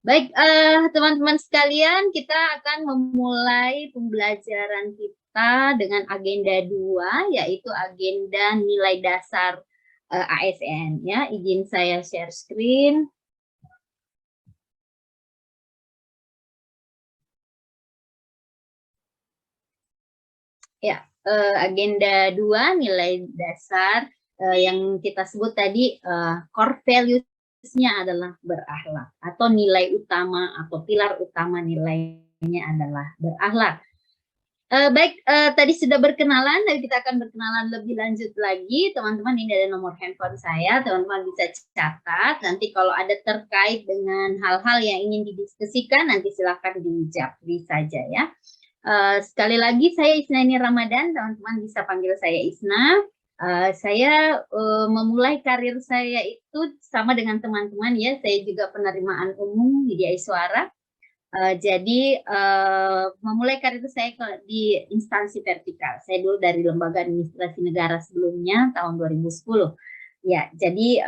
Baik, teman-teman sekalian, kita akan memulai pembelajaran kita dengan agenda 2, yaitu agenda nilai dasar ASN. Ya, izin saya share screen. Ya, agenda 2 nilai dasar yang kita sebut tadi core values-nya adalah berakhlak, atau nilai utama atau pilar utama nilainya adalah berakhlak. Baik, tadi sudah berkenalan, dan kita akan berkenalan lebih lanjut lagi. Teman-teman, ini ada nomor handphone saya, teman-teman bisa catat. Nanti kalau ada terkait dengan hal-hal yang ingin didiskusikan, nanti silakan dijawab saja ya. Sekali lagi, saya Isnaini Ramadan, teman-teman bisa panggil saya Isna. Saya memulai karir saya itu sama dengan teman-teman ya, saya juga penerimaan umum media suara. Jadi memulai karir saya di instansi vertikal. Saya dulu dari lembaga administrasi negara sebelumnya tahun 2010. Ya, jadi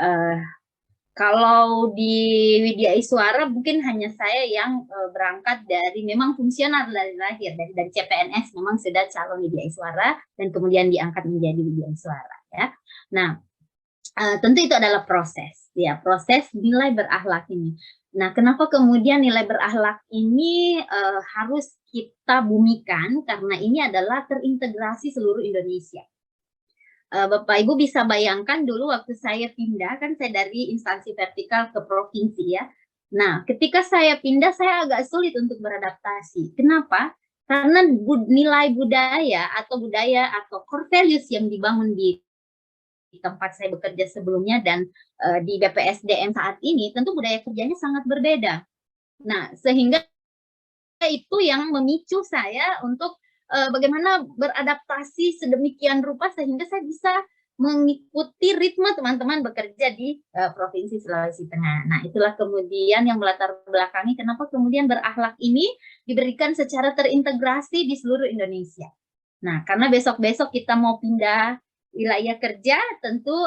kalau di Widya Iswara mungkin hanya saya yang berangkat dari memang fungsional dari lahir, dari CPNS memang sudah calon Widya Iswara dan kemudian diangkat menjadi Widya Iswara ya. Nah, tentu itu adalah proses ya, proses nilai berakhlak ini. Nah, kenapa kemudian nilai berakhlak ini harus kita bumikan, karena ini adalah terintegrasi seluruh Indonesia. Bapak Ibu bisa bayangkan dulu waktu saya pindah, kan saya dari instansi vertikal ke provinsi ya. Nah, ketika saya pindah, saya agak sulit untuk beradaptasi. Kenapa? Karena nilai budaya atau core values yang dibangun di tempat saya bekerja sebelumnya dan di BPSDM saat ini, tentu budaya kerjanya sangat berbeda. Nah, sehingga itu yang memicu saya untuk bagaimana beradaptasi sedemikian rupa sehingga saya bisa mengikuti ritme teman-teman bekerja di Provinsi Sulawesi Tengah. Nah, itulah kemudian yang melatar belakangi kenapa kemudian berakhlak ini diberikan secara terintegrasi di seluruh Indonesia. Nah, karena besok-besok kita mau pindah wilayah kerja, tentu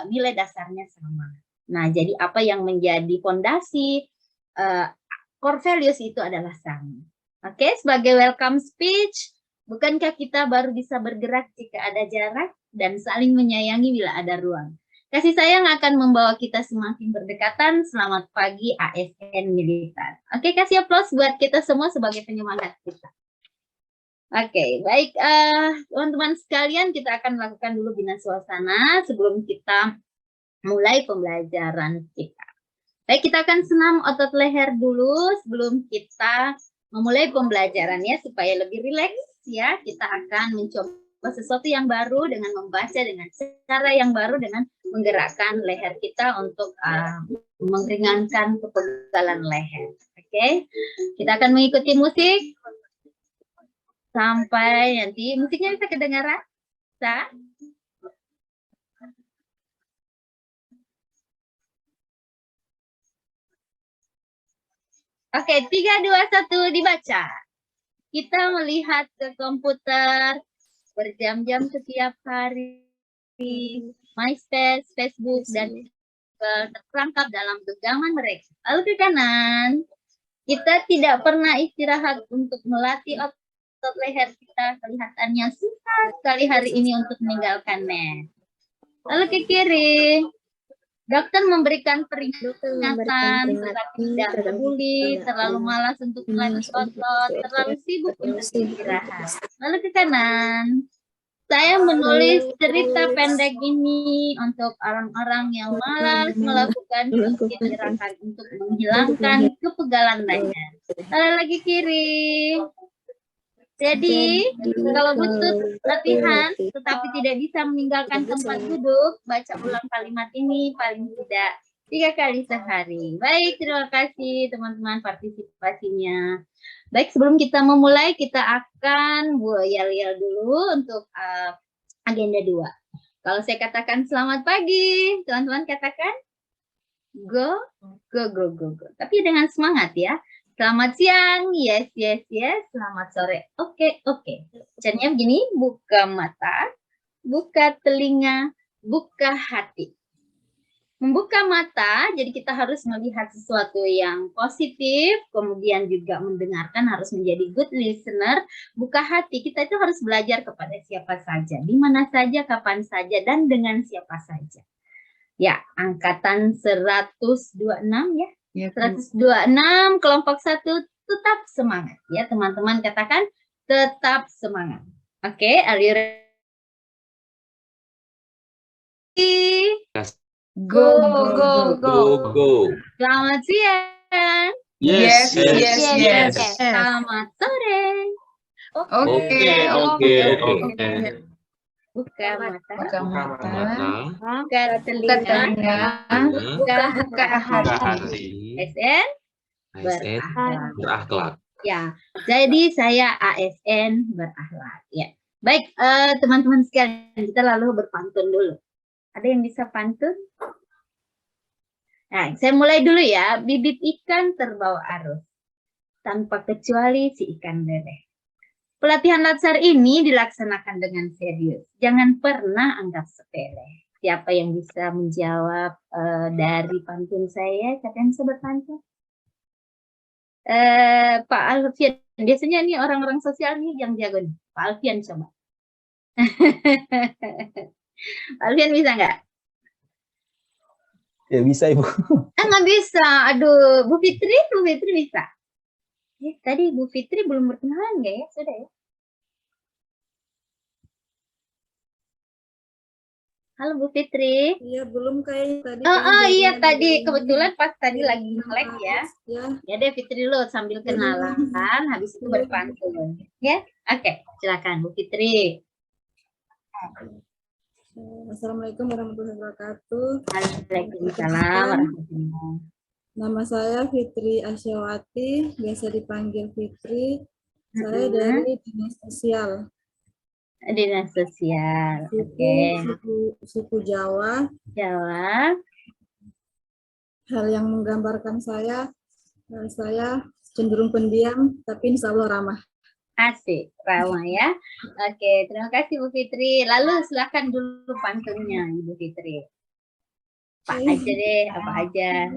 nilai dasarnya sama. Nah, jadi apa yang menjadi fondasi core values itu adalah sama. Oke, sebagai welcome speech, bukankah kita baru bisa bergerak jika ada jarak dan saling menyayangi bila ada ruang? Kasih sayang akan membawa kita semakin berdekatan. Selamat pagi ASN Militan. Oke, kasih aplaus buat kita semua sebagai penyemangat kita. Oke, baik teman-teman sekalian, kita akan melakukan dulu bina suasana sebelum kita mulai pembelajaran kita. Baik, kita akan senam otot leher dulu sebelum kita memulai pembelajarannya supaya lebih rileks ya. Kita akan mencoba sesuatu yang baru dengan membaca dengan cara yang baru dengan menggerakkan leher kita untuk meringankan kepegalan leher. Oke, kita akan mengikuti musik sampai nanti musiknya bisa kedengaran. Bisa? Oke, 3, 2, 1, dibaca. Kita melihat ke komputer berjam-jam setiap hari, MySpace, Facebook, dan terperangkap dalam genggaman mereka. Lalu ke kanan, kita tidak pernah istirahat untuk melatih otot leher kita. Kelihatannya susah sekali hari ini untuk meninggalkannya. Lalu ke kiri, dokter memberikan peringatan, tetapi tidak peduli, terlalu malas untuk melatih otot, terlalu sibuk untuk istirahat. Lalu ke kanan, saya menulis cerita pendek ini untuk orang-orang yang malas melakukan gerakan untuk menghilangkan kepegalan leher. Lalu lagi kiri. Jadi, kalau butuh latihan tetapi tidak bisa meninggalkan tempat duduk, baca ulang kalimat ini paling tidak 3 kali sehari. Baik, terima kasih teman-teman partisipasinya. Baik, sebelum kita memulai, kita akan yel-yel dulu untuk agenda 2. Kalau saya katakan selamat pagi, teman-teman katakan go, go, go, go, go. Tapi dengan semangat ya. Selamat siang, yes, yes, yes. Selamat sore, oke, oke. Caranya begini, buka mata, buka telinga, buka hati. Membuka mata, jadi kita harus melihat sesuatu yang positif, kemudian juga mendengarkan, harus menjadi good listener. Buka hati, kita itu harus belajar kepada siapa saja, di mana saja, kapan saja, dan dengan siapa saja. Ya, angkatan 126 ya. Ya 126 kelompok 1 tetap semangat ya, teman-teman, katakan tetap semangat. Oke, are you ready? Go, go, go. Selamat siang. Yes. Selamat sore. Oke. Buka mata. Buka telinga. Buka hati. ASN berakhlak. Ya, jadi saya ASN berakhlak. Ya, baik, teman-teman sekalian, kita lalu berpantun dulu. Ada yang bisa pantun? Nah, saya mulai dulu ya. Bibit ikan terbawa arus, tanpa kecuali si ikan lele. Pelatihan latsar ini dilaksanakan dengan serius. Jangan pernah anggap sepele. Siapa yang bisa menjawab dari pantun saya? Siapa yang bisa berpantun? Pak Alfian. Biasanya ini orang-orang sosial nih yang jago nih. Pak Alfian coba. Pak Alfian bisa nggak? Ya bisa Ibu. Nggak bisa. Aduh, Bu Fitri bisa. Tadi Bu Fitri belum berkenalan nggak ya? Sudah ya? Halo Bu Fitri. Iya, belum kayak tadi. Iya tadi kebetulan pas tadi lagi nge-lag ya. Ya deh Fitri lo sambil kenalan, habis itu berpantun. Ya, oke, silakan Bu Fitri. Assalamualaikum warahmatullahi wabarakatuh. Waalaikumsalam. Nama saya Fitri Asyawati, biasa dipanggil Fitri. Saya dari Dinas Sosial. Dinas Sosial. Suku Jawa. Hal yang menggambarkan saya cenderung pendiam, tapi insya Allah ramah. Asik, ramah ya. Oke, terima kasih Bu Fitri. Lalu silakan dulu pantunnya Ibu Fitri. Apa aja deh, apa aja.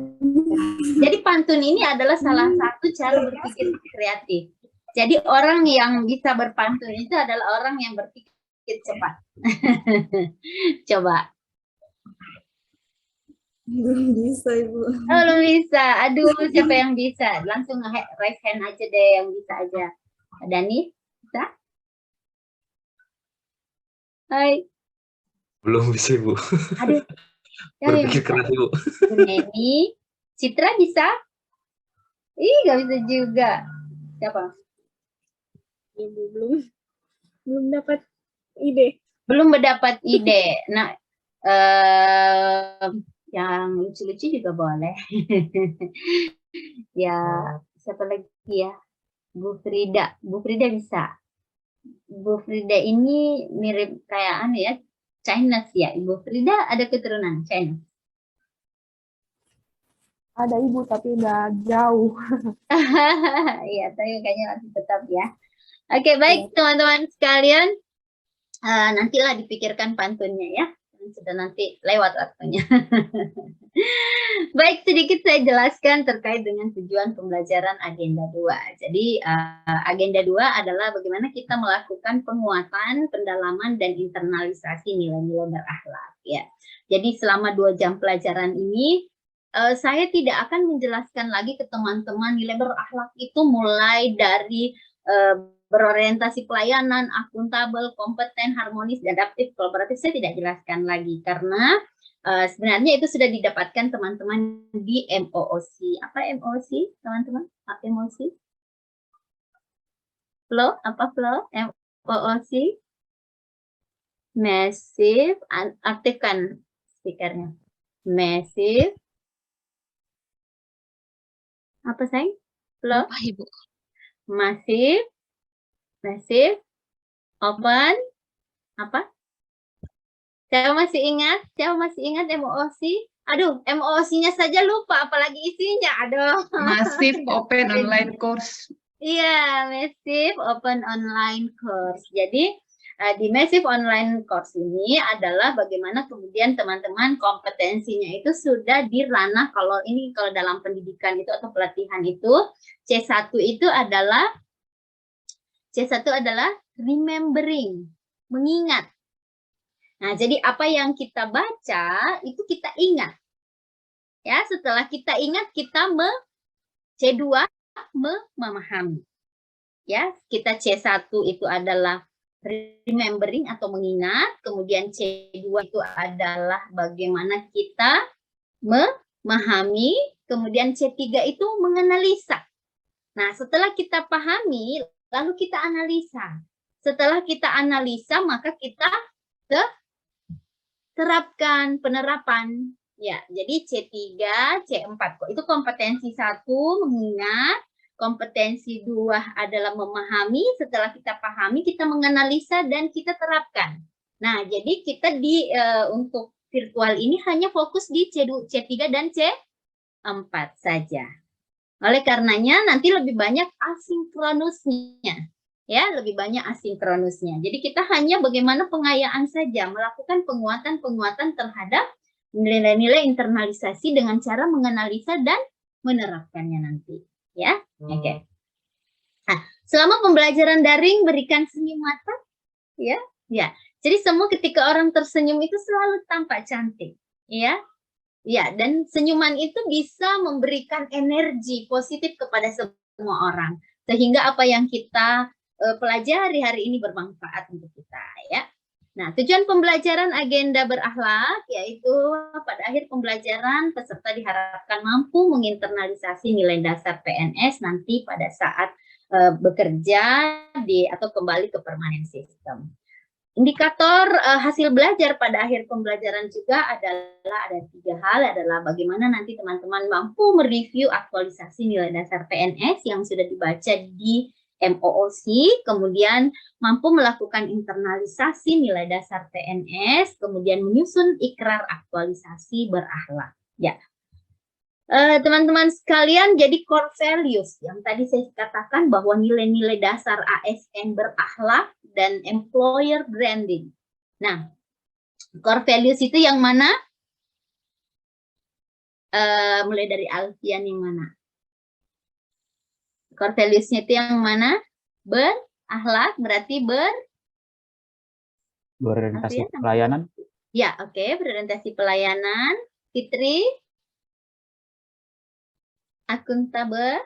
Jadi pantun ini adalah salah satu cara berpikir kreatif. Jadi orang yang bisa berpantun itu adalah orang yang berpikir cepat. Coba. Belum bisa Ibu. Oh, belum bisa. Aduh, siapa yang bisa? Langsung raise hand aja deh yang bisa aja. Dani, bisa? Hai. Belum bisa Ibu. Aduh. Berpikir keras Ibu. Neni, Citra bisa? Ih, nggak bisa juga. Siapa? Ibu belum dapat ide. Belum mendapat ide. Nah, yang lucu-lucu juga boleh. Ya, siapa lagi ya? Bu Frida bisa. Bu Frida ini mirip kayak ya, Chinese ya. Ibu Frida ada keturunan Chinese. Ada Ibu tapi udah jauh. Iya, tapi kayaknya masih tetap ya. Oke, baik teman-teman sekalian. Nantilah dipikirkan pantunnya ya. Sudah nanti lewat waktunya. Baik, sedikit saya jelaskan terkait dengan tujuan pembelajaran agenda 2. Jadi agenda 2 adalah bagaimana kita melakukan penguatan, pendalaman, dan internalisasi nilai-nilai berakhlak. Ya. Jadi selama 2 jam pelajaran ini, saya tidak akan menjelaskan lagi ke teman-teman nilai berakhlak itu mulai dari berorientasi pelayanan, akuntabel, kompeten, harmonis, adaptif, kolaboratif. Saya tidak jelaskan lagi karena sebenarnya itu sudah didapatkan teman-teman di MOOC. Apa MOOC, teman-teman? MOOC? Flow? Apa flow? MOOC? Massive. Aktifkan speakernya. Massive. Apa sayang? Flow? Apa Ibu? Massive, open, apa? Saya masih ingat MOOC? Aduh, MOOC-nya saja lupa, apalagi isinya. Aduh. Massive Open Online Course. Iya, Massive Open Online Course. Jadi di Massive Online Course ini adalah bagaimana kemudian teman-teman kompetensinya itu sudah di ranah, kalau dalam pendidikan itu atau pelatihan itu, C1 itu adalah remembering, mengingat. Nah, jadi apa yang kita baca itu kita ingat. Ya, setelah kita ingat kita C2 memahami. Ya, kita C1 itu adalah remembering atau mengingat, kemudian C2 itu adalah bagaimana kita memahami, kemudian C3 itu menganalisa. Nah, setelah kita pahami, lalu kita analisa. Setelah kita analisa, maka kita terapkan penerapan. Ya, jadi C3, C4 kok. Itu kompetensi 1 mengingat, kompetensi 2 adalah memahami, setelah kita pahami kita menganalisa dan kita terapkan. Nah, jadi kita untuk virtual ini hanya fokus di C3 dan C4 saja. Oleh karenanya nanti lebih banyak asinkronusnya. Ya, lebih banyak asinkronusnya. Jadi kita hanya bagaimana pengayaan saja, melakukan penguatan-penguatan terhadap nilai-nilai internalisasi dengan cara menganalisa dan menerapkannya nanti, ya. Oke. Nah, selama pembelajaran daring berikan senyum mata, ya. Jadi semua ketika orang tersenyum itu selalu tampak cantik, ya. Ya, dan senyuman itu bisa memberikan energi positif kepada semua orang, sehingga apa yang kita pelajari hari ini bermanfaat untuk kita, ya. Nah, tujuan pembelajaran agenda berakhlak yaitu pada akhir pembelajaran peserta diharapkan mampu menginternalisasi nilai dasar PNS nanti pada saat bekerja atau kembali ke permanent system. Indikator hasil belajar pada akhir pembelajaran juga adalah ada 3 hal, adalah bagaimana nanti teman-teman mampu mereview aktualisasi nilai dasar PNS yang sudah dibaca di MOOC, kemudian mampu melakukan internalisasi nilai dasar PNS, kemudian menyusun ikrar aktualisasi berakhlak. Ya, teman-teman sekalian, jadi core values yang tadi saya katakan bahwa nilai-nilai dasar ASN berakhlak dan employer branding. Nah, core values itu yang mana? Mulai dari Alfian yang mana? Core values-nya itu yang mana? Berakhlak berarti berorientasi pelayanan. Ya, oke, berorientasi pelayanan. Fitri? Akuntabel.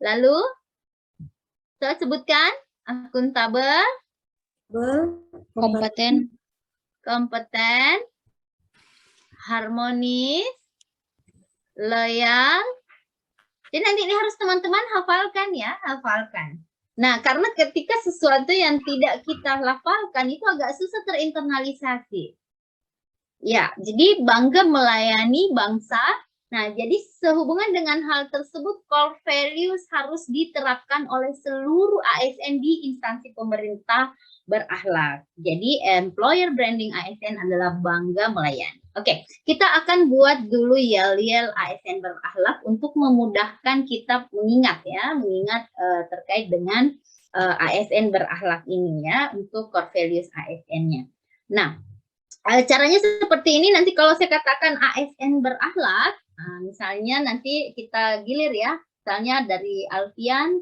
Lalu, saya sebutkan akuntabel. Kompeten. Harmonis. Loyal. Jadi nanti ini harus teman-teman hafalkan ya, hafalkan. Nah, karena ketika sesuatu yang tidak kita hafalkan itu agak susah terinternalisasi. Ya, jadi bangga melayani bangsa. Nah, jadi sehubungan dengan hal tersebut, core values harus diterapkan oleh seluruh ASN di instansi pemerintah berakhlak. Jadi, employer branding ASN adalah bangga melayani. Oke, kita akan buat dulu yel-yel ASN berakhlak untuk memudahkan kita mengingat ya, terkait dengan ASN berakhlak ini ya, untuk core values ASN-nya. Nah, caranya seperti ini, nanti kalau saya katakan ASN berakhlak, misalnya nanti kita gilir ya, misalnya dari Alfian,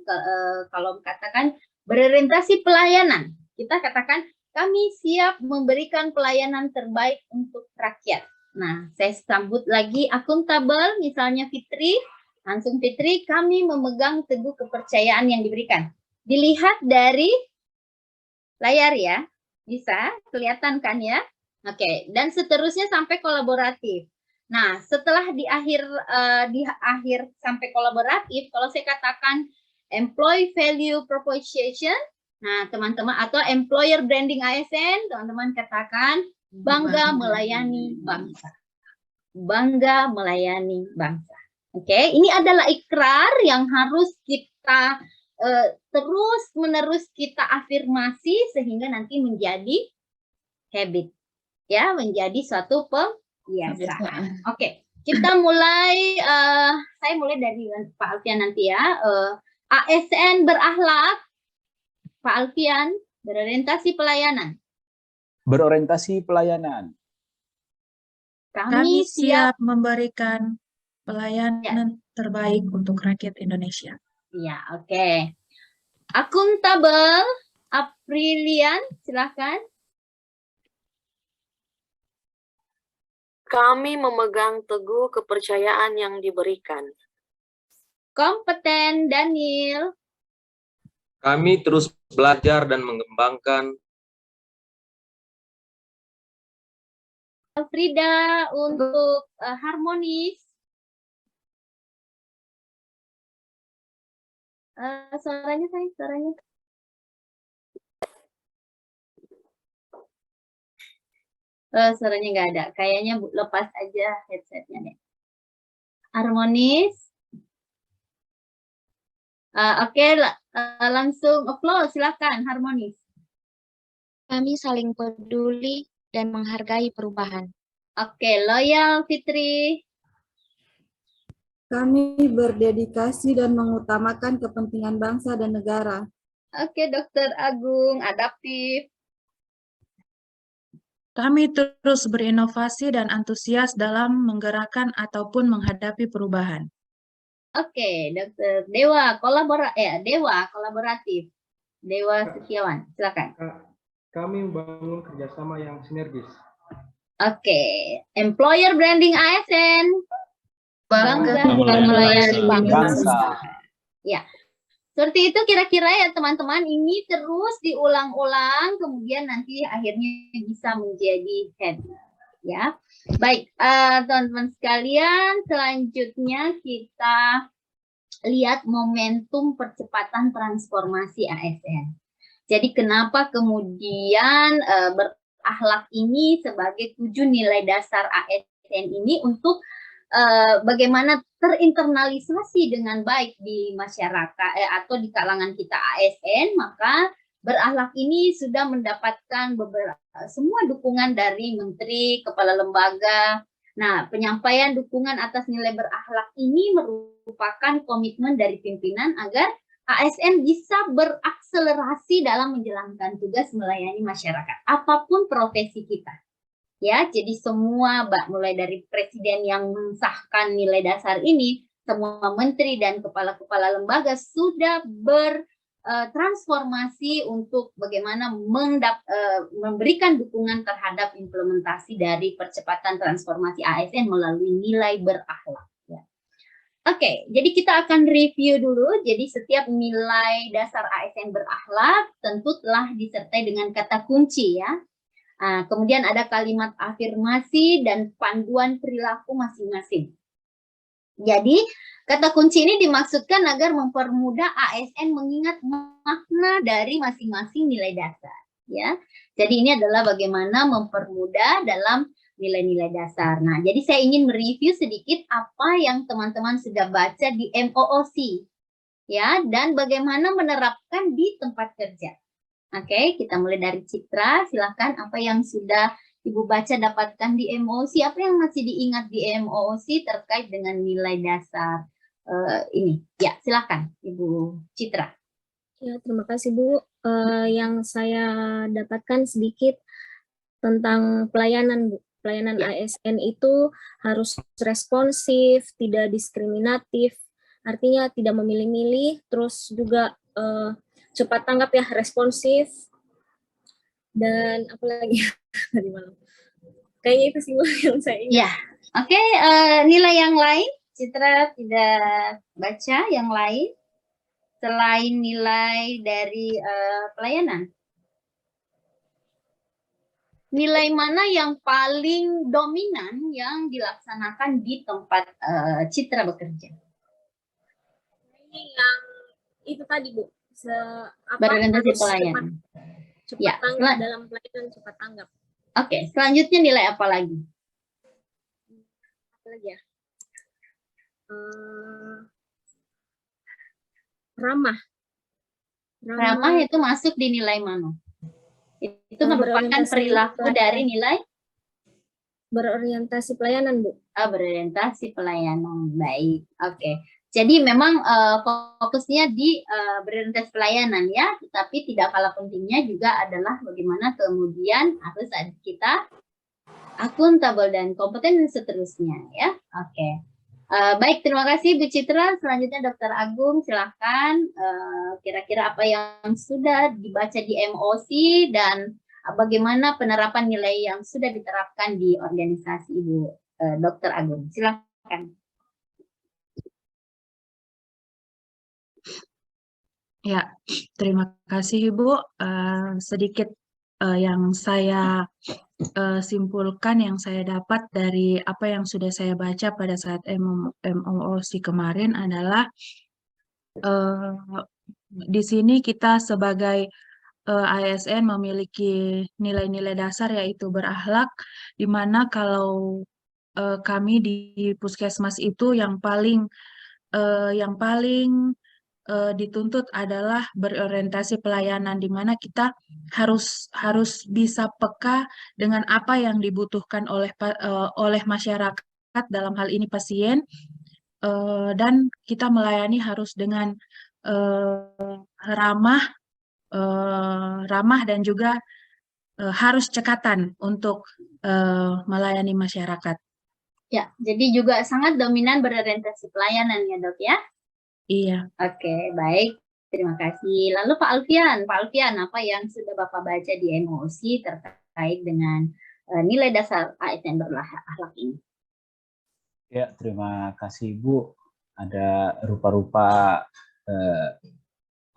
kalau katakan berorientasi pelayanan, kita katakan kami siap memberikan pelayanan terbaik untuk rakyat. Nah, saya sambut lagi akuntabel, misalnya Fitri, langsung Fitri, kami memegang teguh kepercayaan yang diberikan. Dilihat dari layar ya, bisa kelihatan kan ya? Oke, dan seterusnya sampai kolaboratif. Nah, setelah di akhir sampai kolaboratif, kalau saya katakan employee value proposition, nah teman-teman, atau employer branding ASN, teman-teman katakan bangga melayani bangsa. Bangga melayani bangsa. Oke, ini adalah ikrar yang harus kita terus-menerus kita afirmasi sehingga nanti menjadi habit. Ya, menjadi suatu pembiasaan. Oke, kita mulai, saya mulai dari Pak Alfian nanti ya. ASN berakhlak, Pak Alfian, berorientasi pelayanan. Berorientasi pelayanan. Kami siap memberikan pelayanan terbaik untuk rakyat Indonesia. Ya, oke. Akuntabel, Aprilian, silakan. Kami memegang teguh kepercayaan yang diberikan. Kompeten, Daniel. Kami terus belajar dan mengembangkan. Frida untuk harmonis. Suaranya sayang, suaranya. Suaranya nggak ada. Kayaknya lepas aja headsetnya deh. Harmonis. Oke, langsung upload, silakan harmonis. Kami saling peduli dan menghargai perubahan. Oke, loyal Fitri. Kami berdedikasi dan mengutamakan kepentingan bangsa dan negara. Oke, Dokter Agung, adaptif. Kami terus berinovasi dan antusias dalam menggerakkan ataupun menghadapi perubahan. Oke, Dokter Dewa, kolaboratif. Dewa Setiawan, silakan. Kami membangun kerjasama yang sinergis. Oke, employer branding ASN. Bangga melayani bangsa. Ya, seperti itu kira-kira ya teman-teman. Ini terus diulang-ulang, kemudian nanti akhirnya bisa menjadi head. Ya, baik teman-teman sekalian. Selanjutnya kita lihat momentum percepatan transformasi ASN. Jadi kenapa kemudian berakhlak ini sebagai 7 nilai dasar ASN ini untuk bagaimana terinternalisasi dengan baik di masyarakat atau di kalangan kita ASN, maka berakhlak ini sudah mendapatkan semua dukungan dari menteri, kepala lembaga. Nah, penyampaian dukungan atas nilai berakhlak ini merupakan komitmen dari pimpinan agar ASN bisa berakselerasi dalam menjalankan tugas melayani masyarakat, apapun profesi kita. Ya, jadi semua, mulai dari presiden yang mensahkan nilai dasar ini, semua menteri dan kepala-kepala lembaga sudah bertransformasi untuk bagaimana memberikan dukungan terhadap implementasi dari percepatan transformasi ASN melalui nilai berakhlak. Oke, jadi kita akan review dulu. Jadi setiap nilai dasar ASN berakhlak tentu telah disertai dengan kata kunci ya. Kemudian ada kalimat afirmasi dan panduan perilaku masing-masing. Jadi kata kunci ini dimaksudkan agar mempermudah ASN mengingat makna dari masing-masing nilai dasar. Ya, jadi ini adalah bagaimana mempermudah dalam nilai-nilai dasar. Nah, jadi saya ingin mereview sedikit apa yang teman-teman sudah baca di MOOC, ya, dan bagaimana menerapkan di tempat kerja. Oke, kita mulai dari Citra. Silakan apa yang sudah Ibu baca dapatkan di MOOC, apa yang masih diingat di MOOC terkait dengan nilai dasar ini. Ya, silakan Ibu Citra. Ya, terima kasih Bu. Yang saya dapatkan sedikit tentang pelayanan Bu. Pelayanan ASN itu harus responsif, tidak diskriminatif, artinya tidak memilih-milih, terus juga cepat tanggap ya, responsif, dan apa lagi tadi malam. Kayaknya itu sih yang saya ingat. Ya, oke. Nilai yang lain, Citra tidak baca yang lain selain nilai dari pelayanan. Nilai mana yang paling dominan yang dilaksanakan di tempat Citra bekerja? Ini yang itu tadi Bu, berorientasi pelayanan. Cepat ya, tanggap dalam pelayanan, cepat tanggap. Oke, selanjutnya nilai apa lagi? Apa lagi ya? Ramah. Ramah itu masuk di nilai mana? Itu merupakan perilaku dari nilai berorientasi pelayanan, Bu. Berorientasi pelayanan. Baik. Oke. Jadi memang fokusnya di berorientasi pelayanan ya, tetapi tidak kalah pentingnya juga adalah bagaimana kemudian harus kita akuntabel dan kompeten dan seterusnya ya. Oke. Baik, terima kasih Bu Citra. Selanjutnya Dr. Agung, silahkan. Kira-kira apa yang sudah dibaca di MOC dan bagaimana penerapan nilai yang sudah diterapkan di organisasi Ibu Dr. Agung. Silahkan. Ya, terima kasih Ibu. Sedikit yang saya simpulkan, yang saya dapat dari apa yang sudah saya baca pada saat MOC kemarin adalah di sini kita sebagai ASN memiliki nilai-nilai dasar yaitu berakhlak, di mana kalau kami di Puskesmas itu yang paling dituntut adalah berorientasi pelayanan, di mana kita harus bisa peka dengan apa yang dibutuhkan oleh masyarakat, dalam hal ini pasien, dan kita melayani harus dengan ramah dan juga harus cekatan untuk melayani masyarakat. Ya, jadi juga sangat dominan berorientasi pelayanan ya Dok ya? Iya. Oke, baik. Terima kasih. Lalu Pak Alfian, apa yang sudah Bapak baca di MOC terkait dengan nilai dasar ASN berakhlak ini? Ya, terima kasih Bu. Ada rupa-rupa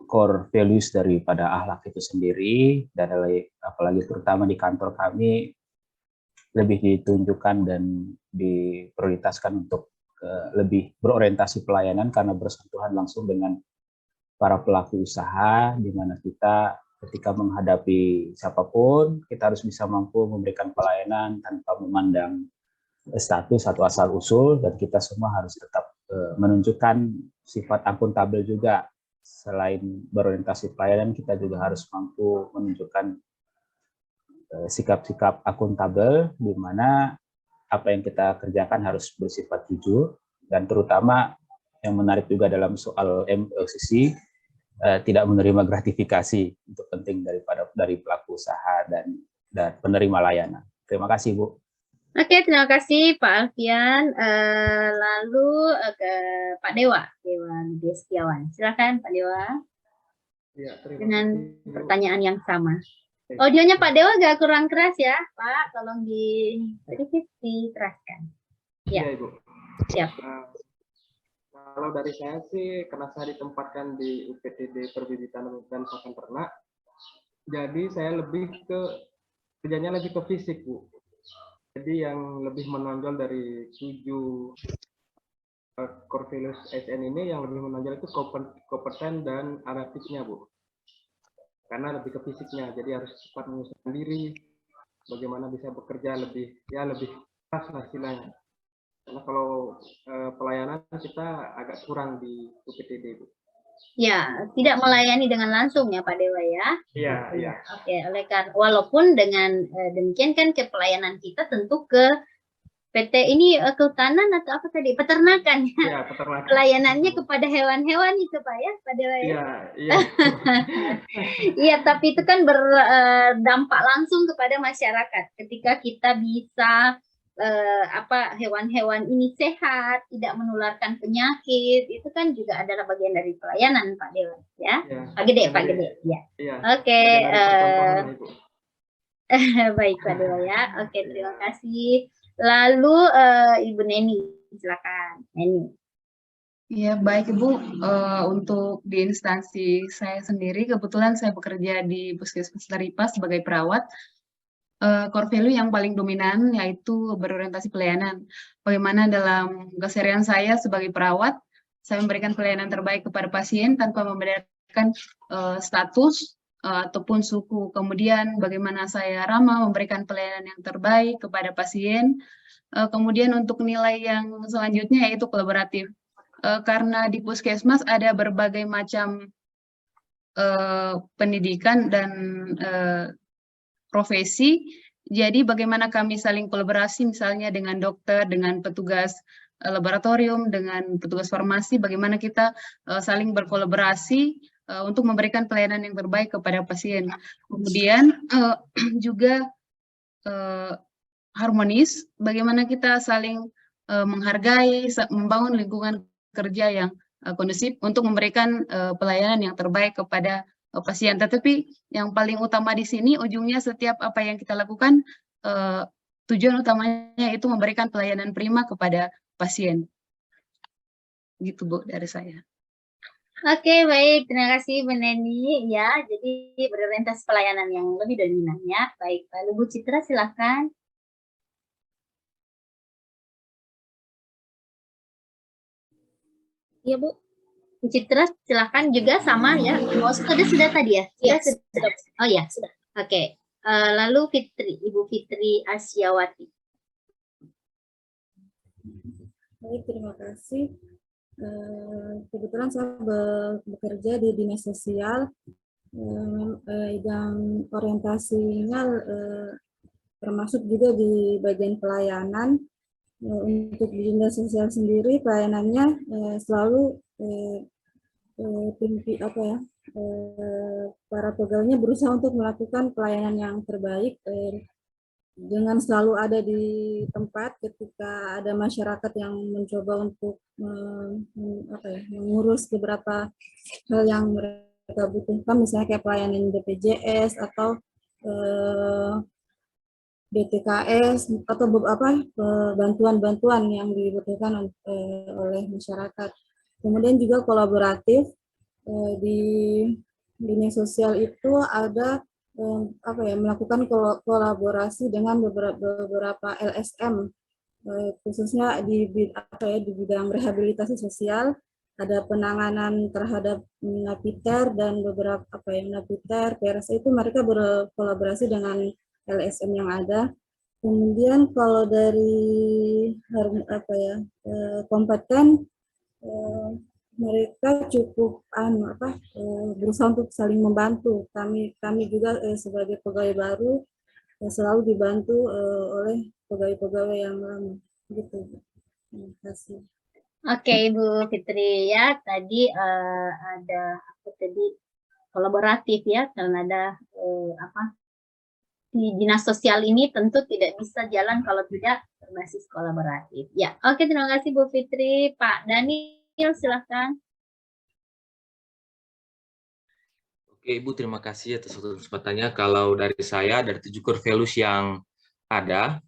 core values daripada akhlak itu sendiri, dan apalagi terutama di kantor kami lebih ditunjukkan dan diprioritaskan untuk lebih berorientasi pelayanan karena bersentuhan langsung dengan para pelaku usaha, di mana kita ketika menghadapi siapapun, kita harus bisa mampu memberikan pelayanan tanpa memandang status atau asal-usul, dan kita semua harus tetap menunjukkan sifat akuntabel juga. Selain berorientasi pelayanan, kita juga harus mampu menunjukkan sikap-sikap akuntabel, di mana apa yang kita kerjakan harus bersifat jujur, dan terutama yang menarik juga dalam soal MOCC, tidak menerima gratifikasi, itu penting dari pelaku usaha dan penerima layanan. Terima kasih Bu. Oke, terima kasih Pak Alfian. Lalu ke Pak Dewa Setiawan. Silakan Pak Dewa. Ya, dengan pertanyaan yang sama. Audionya Pak Dewa agak kurang keras ya, Pak. Tolong sedikit diteraskan. Ya, Ibu. Siap. Kalau dari saya sih, karena saya ditempatkan di UPTD Perbibitan dan Pakan Ternak, jadi saya kerjanya lebih ke fisik, Bu. Jadi yang lebih menonjol dari 7 core values ASN ini, yang lebih menonjol itu kompeten dan adaptifnya, Bu. Karena lebih ke fisiknya, jadi harus cepat menyesuaikan diri, bagaimana bisa bekerja lebih keras lah istilahnya. Karena kalau pelayanan kita agak kurang di UPTD, Bu. Ya, tidak melayani dengan langsung ya Pak Dewa ya. Iya, iya. Oke, walaupun dengan demikian kan ke pelayanan kita tentu ke PT ini kehutanan atau apa tadi, peternakan. Iya, peternakan. Pelayanannya kepada hewan-hewan itu Pak ya, Pak Dewa ya. Iya, iya. Iya, tapi itu kan berdampak langsung kepada masyarakat. Ketika kita bisa hewan-hewan ini sehat, tidak menularkan penyakit, itu kan juga adalah bagian dari pelayanan Pak Dewa ya. Pak Gede. Ya. Iya. Oke. Baik Pak Dewa ya. Oke, terima kasih. Lalu Ibu Neni, silakan. Neni. Ya, baik Ibu. Untuk di instansi saya sendiri, kebetulan saya bekerja di Puskesmas Laripa sebagai perawat. Core value yang paling dominan yaitu berorientasi pelayanan. Bagaimana dalam keseharian saya sebagai perawat, saya memberikan pelayanan terbaik kepada pasien tanpa membedakan status ataupun suku. Kemudian bagaimana saya ramah memberikan pelayanan yang terbaik kepada pasien. Kemudian untuk nilai yang selanjutnya yaitu kolaboratif. Karena di Puskesmas ada berbagai macam pendidikan dan profesi, jadi bagaimana kami saling kolaborasi misalnya dengan dokter, dengan petugas laboratorium, dengan petugas farmasi, bagaimana kita saling berkolaborasi untuk memberikan pelayanan yang terbaik kepada pasien. Kemudian juga harmonis, bagaimana kita saling menghargai, membangun lingkungan kerja yang kondusif untuk memberikan pelayanan yang terbaik kepada pasien. Tetapi yang paling utama di sini, ujungnya setiap apa yang kita lakukan, tujuan utamanya itu memberikan pelayanan prima kepada pasien. Gitu Bu dari saya. Oke, baik. Terima kasih Bu Neni. Ya, jadi berorientasi pelayanan yang lebih dominan ya. Baik, lalu Bu Citra silakan. Iya Bu. Bu Citra silakan juga sama ya. Oh, sudah tadi ya? Iya, sudah. Oh ya, sudah. Oke. Lalu Fitri, Ibu Fitri Asyawati. Baik, terima kasih. Kebetulan saya bekerja di dinas sosial, yang orientasinya termasuk juga di bagian pelayanan. Untuk di dinas sosial sendiri pelayanannya selalu para pegawainya berusaha untuk melakukan pelayanan yang terbaik dengan selalu ada di tempat ketika ada masyarakat yang mencoba untuk mengurus beberapa hal yang mereka butuhkan, misalnya kayak pelayanan BPJS atau BTKS atau beberapa bantuan-bantuan yang dibutuhkan oleh masyarakat. Kemudian juga kolaboratif di dinas sosial itu ada melakukan kolaborasi dengan beberapa LSM, khususnya di bidang rehabilitasi sosial. Ada penanganan terhadap napiter dan beberapa napiter, PRS itu mereka berkolaborasi dengan LSM yang ada. Kemudian kalau dari kompeten, mereka cukup berusaha untuk saling membantu. Kami juga sebagai pegawai baru selalu dibantu oleh pegawai-pegawai yang lama. Gitu. Terima kasih. Oke, Ibu Fitri ya, tadi ada kolaboratif ya, karena ada di dinas sosial ini tentu tidak bisa jalan kalau tidak berbasis kolaboratif. Ya, oke, terima kasih Bu Fitri. Pak Daniel, silahkan. Oke, Ibu, terima kasih atas kesempatannya. Kalau dari saya, dari 7 core values yang ada,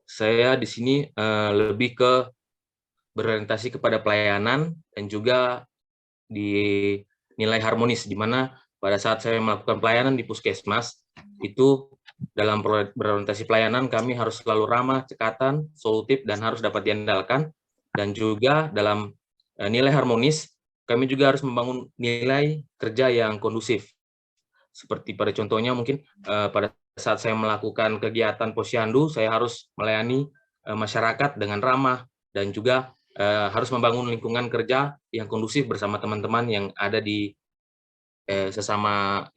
saya di sini lebih ke berorientasi kepada pelayanan dan juga di nilai harmonis, di mana pada saat saya melakukan pelayanan di puskesmas, itu dalam berorientasi pelayanan kami harus selalu ramah, cekatan, solutif, dan harus dapat diandalkan. Dan juga dalam nilai harmonis, kami juga harus membangun nilai kerja yang kondusif. Seperti pada contohnya mungkin pada saat saya melakukan kegiatan posyandu, saya harus melayani masyarakat dengan ramah dan juga harus membangun lingkungan kerja yang kondusif bersama teman-teman yang ada di sesama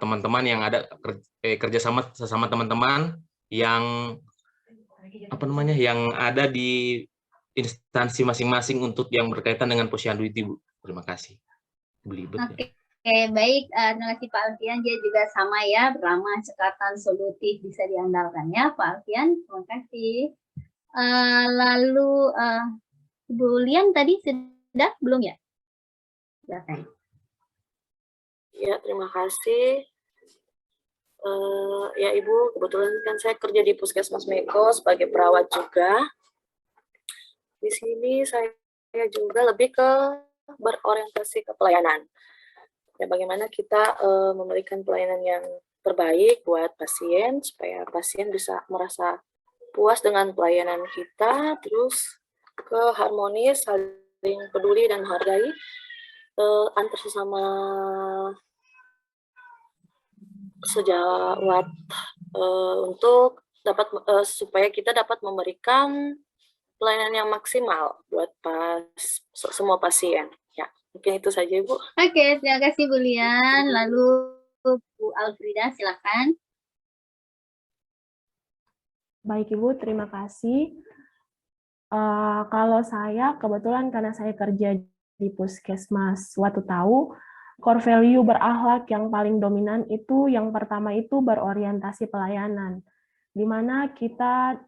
teman-teman yang ada kerjasama sesama teman-teman yang yang ada di instansi masing-masing untuk yang berkaitan dengan posyandu itu, Bu. Terima kasih. Oke, baik. Terima kasih Pak Alfian. Dia juga sama ya, ramah, cekatan, solutif, bisa diandalkan ya Pak Alfian. Terima kasih. Lalu Bu Lian tadi sudah belum ya? Silakan. Ya, terima kasih. Ya Ibu, kebetulan kan saya kerja di Puskesmas Meko sebagai perawat juga. Di sini saya juga lebih ke berorientasi ke pelayanan. Ya, bagaimana kita memberikan pelayanan yang terbaik buat pasien, supaya pasien bisa merasa puas dengan pelayanan kita, terus ke harmonis, saling peduli dan menghargai antar sesama sejawat untuk dapat supaya kita dapat memberikan pelayanan yang maksimal buat semua pasien. Ya, mungkin itu saja, Ibu. Oke, terima kasih Bu Lian. Lalu Bu Alfrida, silakan. Baik Ibu, terima kasih. Kalau saya, kebetulan karena saya kerja di Puskesmas Watu Tahu, core value berakhlak yang paling dominan itu yang pertama itu berorientasi pelayanan, di mana kita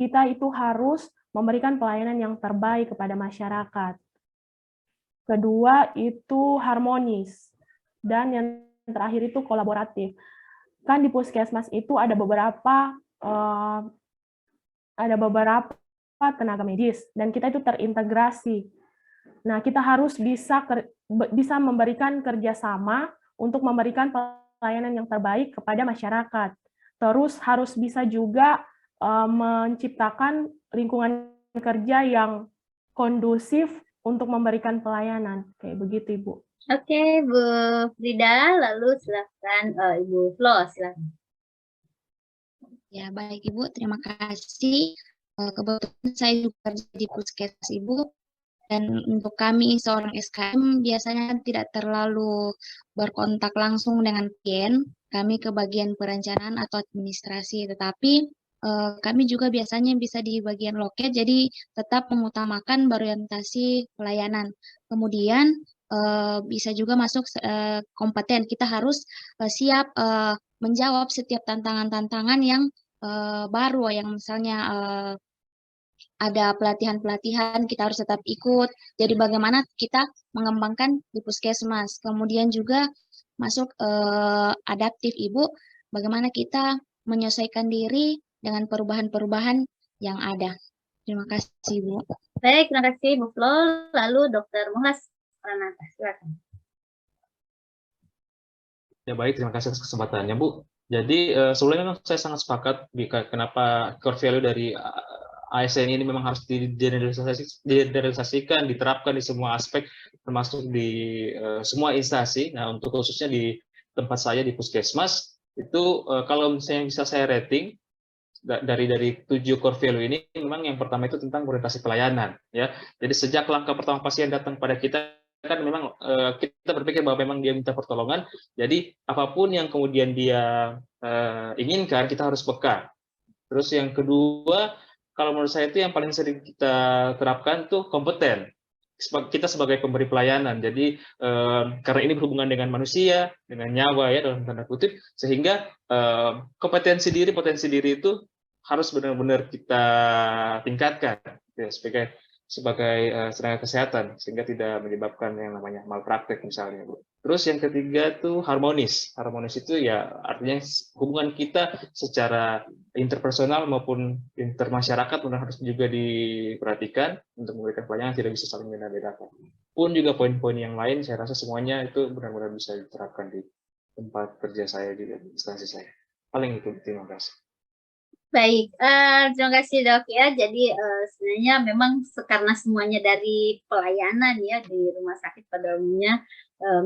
itu harus memberikan pelayanan yang terbaik kepada masyarakat. Kedua itu harmonis, dan yang terakhir itu kolaboratif. Kan di Puskesmas itu ada beberapa tenaga medis, dan kita itu terintegrasi. Nah, kita harus bisa memberikan kerjasama untuk memberikan pelayanan yang terbaik kepada masyarakat. Terus harus bisa juga menciptakan lingkungan kerja yang kondusif untuk memberikan pelayanan. Kayak begitu, Ibu. Oke, Bu Frida, lalu silakan Ibu Flo, silakan. Ya, baik Ibu, terima kasih. Kebetulan saya juga kerja di Puskesmas Ibu, dan untuk kami seorang SKM biasanya tidak terlalu berkontak langsung dengan klien, kami ke bagian perencanaan atau administrasi, tetapi kami juga biasanya bisa di bagian loket, jadi tetap mengutamakan berorientasi pelayanan. Kemudian bisa juga masuk kompeten, kita harus siap menjawab setiap tantangan-tantangan yang baru, yang misalnya ada pelatihan-pelatihan, kita harus tetap ikut. Jadi bagaimana kita mengembangkan di Puskesmas. Kemudian juga masuk adaptif Ibu, bagaimana kita menyesuaikan diri dengan perubahan-perubahan yang ada. Terima kasih, Bu. Baik, terima kasih Bu Flo. Lalu Dr. Muhlas Pranata, silakan. Ya baik, terima kasih atas kesempatannya, Bu. Jadi sebelumnya memang saya sangat sepakat kenapa core value dari ASN ini memang harus digeneralisasikan, diterapkan di semua aspek, termasuk di semua instansi. Nah, untuk khususnya di tempat saya di Puskesmas, itu kalau misalnya bisa saya rating, dari 7 core value ini, memang yang pertama itu tentang orientasi pelayanan. Ya. Jadi sejak langkah pertama pasien datang pada kita, kan memang kita berpikir bahwa memang dia minta pertolongan, jadi apapun yang kemudian dia inginkan, kita harus peka. Terus yang kedua, kalau menurut saya itu yang paling sering kita terapkan tuh kompeten. Kita sebagai pemberi pelayanan, jadi karena ini berhubungan dengan manusia, dengan nyawa ya dalam tanda kutip, sehingga potensi diri itu harus benar-benar kita tingkatkan ya, sebagai tenaga kesehatan, sehingga tidak menyebabkan yang namanya malpraktek misalnya, Bu. Terus yang ketiga tuh harmonis. Harmonis itu ya artinya hubungan kita secara interpersonal maupun intermasyarakat benar harus juga diperhatikan untuk memberikan pelayanan tidak bisa saling beda-bedakan. Pun juga poin-poin yang lain, saya rasa semuanya itu benar-benar bisa diterapkan di tempat kerja saya, di instansi saya. Paling itu, terima kasih. Baik, terima kasih Dok ya. Jadi sebenarnya memang karena semuanya dari pelayanan ya di rumah sakit pada umumnya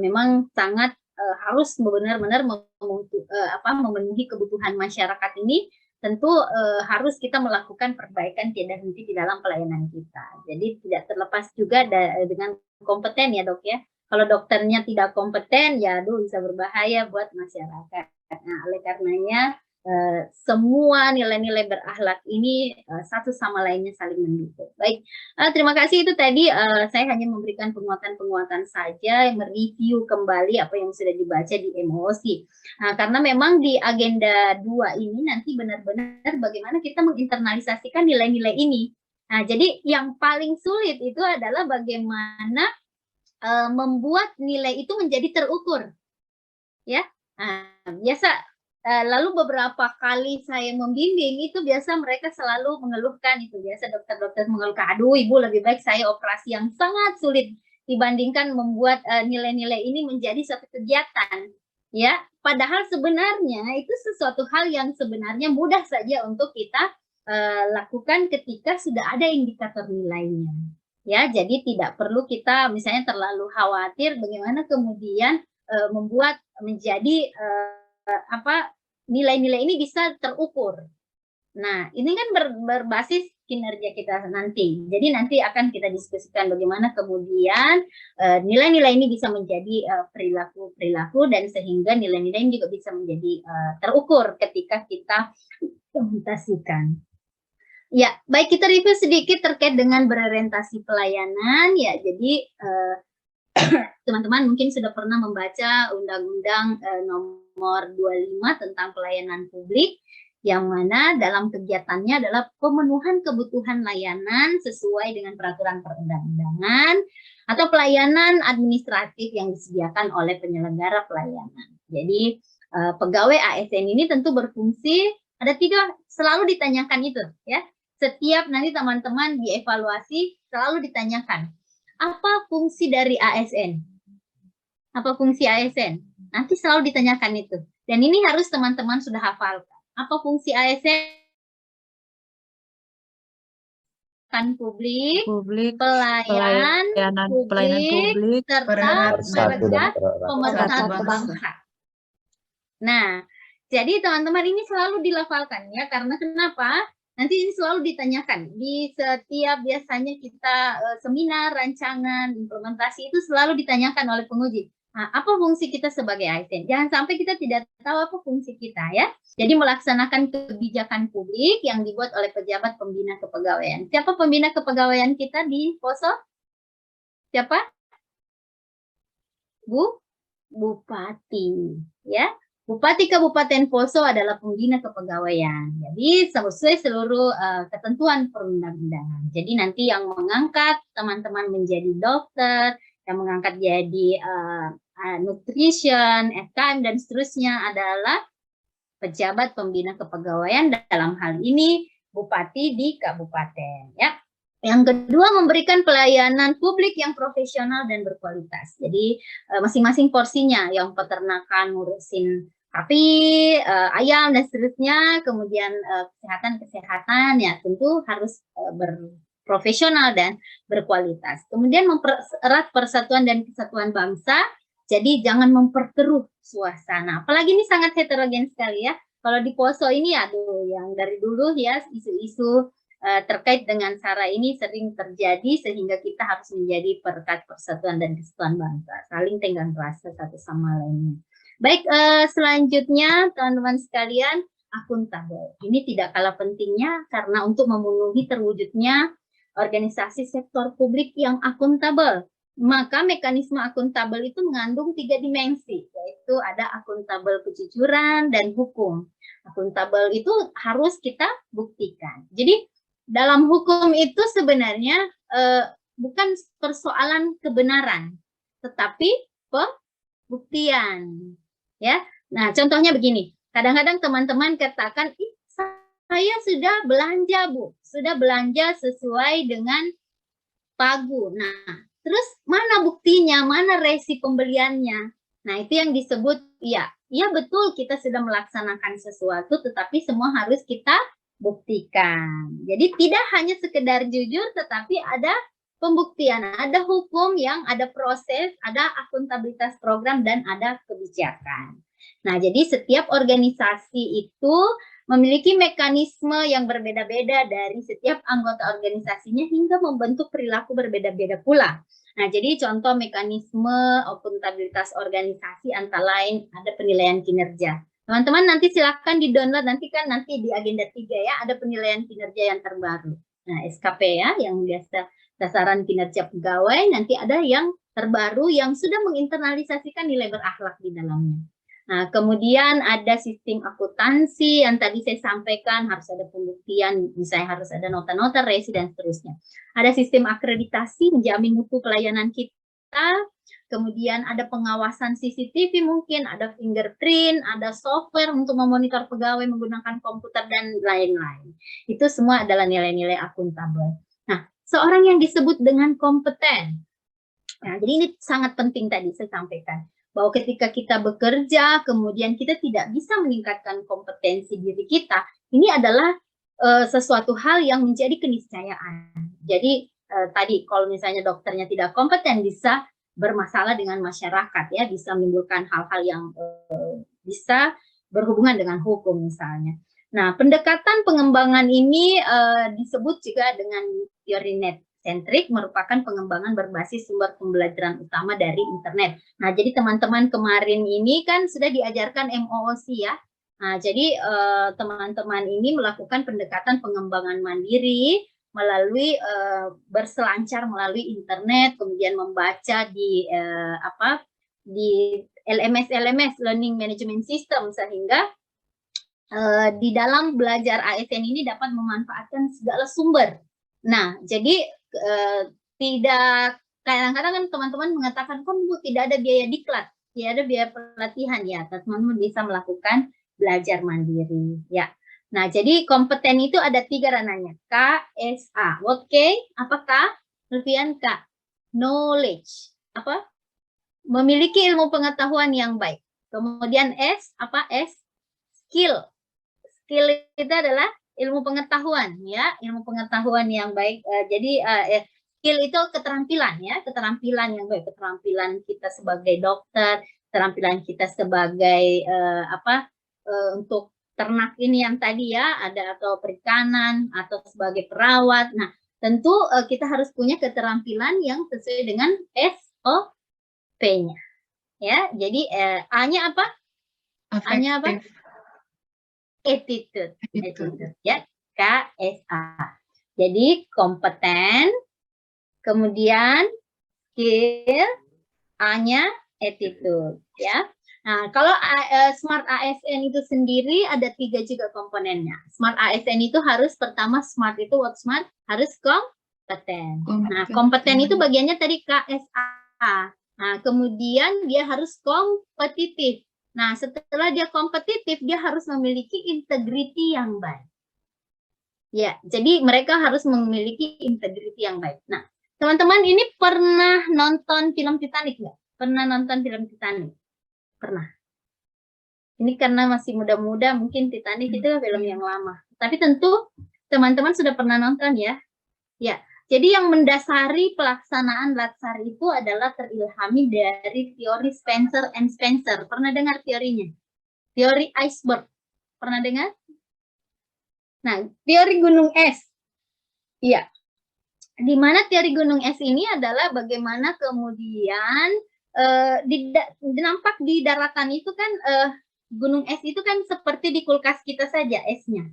memang sangat harus benar-benar memenuhi kebutuhan masyarakat ini. Tentu harus kita melakukan perbaikan tidak henti di dalam pelayanan kita. Jadi tidak terlepas juga dengan kompeten ya Dok ya. Kalau dokternya tidak kompeten ya bisa berbahaya buat masyarakat. Nah, oleh karenanya semua nilai-nilai berakhlak ini satu sama lainnya saling mendukung. Baik, terima kasih. Itu tadi saya hanya memberikan penguatan-penguatan saja, mereview kembali apa yang sudah dibaca di MOC. Karena memang di agenda 2 ini nanti benar-benar bagaimana kita menginternalisasikan nilai-nilai ini. Nah, jadi yang paling sulit itu adalah bagaimana membuat nilai itu menjadi terukur. Ya, biasa. Lalu beberapa kali saya membimbing itu biasa mereka selalu mengeluhkan itu, biasa dokter-dokter mengeluhkan, aduh Ibu lebih baik saya operasi yang sangat sulit dibandingkan membuat nilai-nilai ini menjadi suatu kegiatan ya, padahal sebenarnya itu sesuatu hal yang sebenarnya mudah saja untuk kita lakukan ketika sudah ada indikator nilainya ya. Jadi tidak perlu kita misalnya terlalu khawatir bagaimana kemudian membuat menjadi nilai-nilai ini bisa terukur. Nah, ini kan berbasis kinerja kita nanti. Jadi nanti akan kita diskusikan bagaimana kemudian nilai-nilai ini bisa menjadi perilaku-perilaku dan sehingga nilai-nilai ini juga bisa menjadi terukur ketika kita implementasikan. Ya, baik, kita review sedikit terkait dengan berorientasi pelayanan. Ya, jadi teman-teman mungkin sudah pernah membaca Undang-Undang nomor 25 tentang pelayanan publik, yang mana dalam kegiatannya adalah pemenuhan kebutuhan layanan sesuai dengan peraturan perundang-undangan atau pelayanan administratif yang disediakan oleh penyelenggara pelayanan. Jadi pegawai ASN ini tentu berfungsi, ada 3 selalu ditanyakan itu ya. Setiap nanti teman-teman dievaluasi selalu ditanyakan, apa fungsi dari ASN? Apa fungsi ASN? Nanti selalu ditanyakan itu. Dan ini harus teman-teman sudah hafalkan. Apa fungsi ASN? Publik, pelayanan publik, serta pemersatu bangsa. Nah, jadi teman-teman ini selalu dilafalkan ya, karena kenapa? Nanti ini selalu ditanyakan di setiap biasanya kita seminar, rancangan, implementasi itu selalu ditanyakan oleh penguji. Nah, apa fungsi kita sebagai ASN? Jangan sampai kita tidak tahu apa fungsi kita ya. Jadi melaksanakan kebijakan publik yang dibuat oleh pejabat pembina kepegawaian. Siapa pembina kepegawaian kita di Poso? Siapa? Bupati ya. Bupati Kabupaten Poso adalah pembina kepegawaian. Jadi sesuai seluruh ketentuan perundang-undangan. Jadi nanti yang mengangkat teman-teman menjadi dokter, yang mengangkat jadi nutrition, FKM dan seterusnya adalah pejabat pembina kepegawaian, dalam hal ini bupati di kabupaten ya. Yang kedua, memberikan pelayanan publik yang profesional dan berkualitas. Jadi masing-masing porsinya, yang peternakan ngurusin sapi, ayam dan seterusnya, kemudian kesehatan ya tentu harus berprofesional dan berkualitas. Kemudian mempererat persatuan dan kesatuan bangsa. Jadi jangan memperkeruh suasana. Apalagi ini sangat heterogen sekali ya. Kalau di Poso ini aduh yang dari dulu ya isu-isu terkait dengan SARA ini sering terjadi sehingga kita harus menjadi perekat persatuan dan kesatuan bangsa. Saling tenggang rasa satu sama lainnya. Baik, selanjutnya teman-teman sekalian, akuntabel. Ini tidak kalah pentingnya karena untuk memenuhi terwujudnya organisasi sektor publik yang akuntabel. Maka mekanisme akuntabel itu mengandung 3 dimensi, yaitu ada akuntabel kejujuran dan hukum. Akuntabel itu harus kita buktikan. Jadi dalam hukum itu sebenarnya bukan persoalan kebenaran, tetapi pembuktian. Ya, nah contohnya begini. Kadang-kadang teman-teman katakan, saya sudah belanja Bu, sudah belanja sesuai dengan pagu. Nah, terus mana buktinya, mana resi pembeliannya? Nah, itu yang disebut, ya betul kita sudah melaksanakan sesuatu, tetapi semua harus kita buktikan. Jadi tidak hanya sekedar jujur, tetapi ada pembuktian, ada hukum yang ada proses, ada akuntabilitas program, dan ada kebijakan. Nah, jadi setiap organisasi itu memiliki mekanisme yang berbeda-beda dari setiap anggota organisasinya hingga membentuk perilaku berbeda-beda pula. Nah, jadi contoh mekanisme akuntabilitas organisasi antara lain ada penilaian kinerja. Teman-teman nanti silakan di-download, nanti di agenda 3 ya, ada penilaian kinerja yang terbaru. Nah, SKP ya, yang biasa dasaran kinerja pegawai, nanti ada yang terbaru yang sudah menginternalisasikan nilai berakhlak di dalamnya. Nah, kemudian ada sistem akuntansi yang tadi saya sampaikan, harus ada pembuktian, misalnya harus ada nota-nota resi dan seterusnya. Ada sistem akreditasi menjamin mutu pelayanan kita, kemudian ada pengawasan CCTV mungkin, ada fingerprint, ada software untuk memonitor pegawai menggunakan komputer dan lain-lain. Itu semua adalah nilai-nilai akuntabel. Nah, seorang yang disebut dengan kompeten. Nah, jadi ini sangat penting tadi saya sampaikan. Bahwa ketika kita bekerja, kemudian kita tidak bisa meningkatkan kompetensi diri kita, ini adalah sesuatu hal yang menjadi keniscayaan. Jadi tadi kalau misalnya dokternya tidak kompeten, bisa bermasalah dengan masyarakat, ya, bisa menimbulkan hal-hal yang bisa berhubungan dengan hukum misalnya. Nah, pendekatan pengembangan ini disebut juga dengan teori net-centric, merupakan pengembangan berbasis sumber pembelajaran utama dari internet. Nah, jadi teman-teman kemarin ini kan sudah diajarkan MOOC ya. Nah, jadi teman-teman ini melakukan pendekatan pengembangan mandiri melalui berselancar melalui internet, kemudian membaca di di LMS Learning Management System, sehingga di dalam belajar ASN ini dapat memanfaatkan segala sumber. Nah, jadi tidak, kadang-kadang kan teman-teman mengatakan, kan Bu, tidak ada biaya diklat, tidak ada biaya pelatihan, ya teman-teman bisa melakukan belajar mandiri ya. Nah, jadi kompeten itu ada 3 ranahnya, KSA. What K? Apakah? Levian K. Knowledge. Apa? Memiliki ilmu pengetahuan yang baik. Kemudian S, apa? S? Skill. Skill itu adalah ilmu pengetahuan ya, ilmu pengetahuan yang baik. Jadi skill itu keterampilan ya, keterampilan yang baik, keterampilan kita sebagai dokter, keterampilan kita sebagai untuk ternak ini yang tadi ya, ada atau perikanan atau sebagai perawat. Nah, tentu kita harus punya keterampilan yang sesuai dengan SOP-nya. Ya, jadi A-nya apa? A-nya apa? Attitude. Ya, KSA. Jadi kompeten, kemudian skill, A-nya attitude ya. Nah, kalau Smart ASN itu sendiri ada 3 juga komponennya. Smart ASN itu harus, pertama smart itu what smart, harus kompeten. Nah, kompeten itu bagiannya tadi KSA. Nah, kemudian dia harus kompetitif. Nah, setelah dia kompetitif, dia harus memiliki integriti yang baik. Ya, jadi mereka harus memiliki integriti yang baik. Nah, teman-teman ini pernah nonton film Titanic nggak? Pernah nonton film Titanic? Pernah. Ini karena masih muda-muda, mungkin Titanic itu film yang lama. Tapi tentu teman-teman sudah pernah nonton ya. Ya, jadi yang mendasari pelaksanaan Latsar itu adalah terilhami dari teori Spencer and Spencer. Pernah dengar teorinya? Teori iceberg. Pernah dengar? Nah, teori gunung es. Iya. Di mana teori gunung es ini adalah bagaimana kemudian nampak di daratan itu kan gunung es itu kan seperti di kulkas kita saja esnya.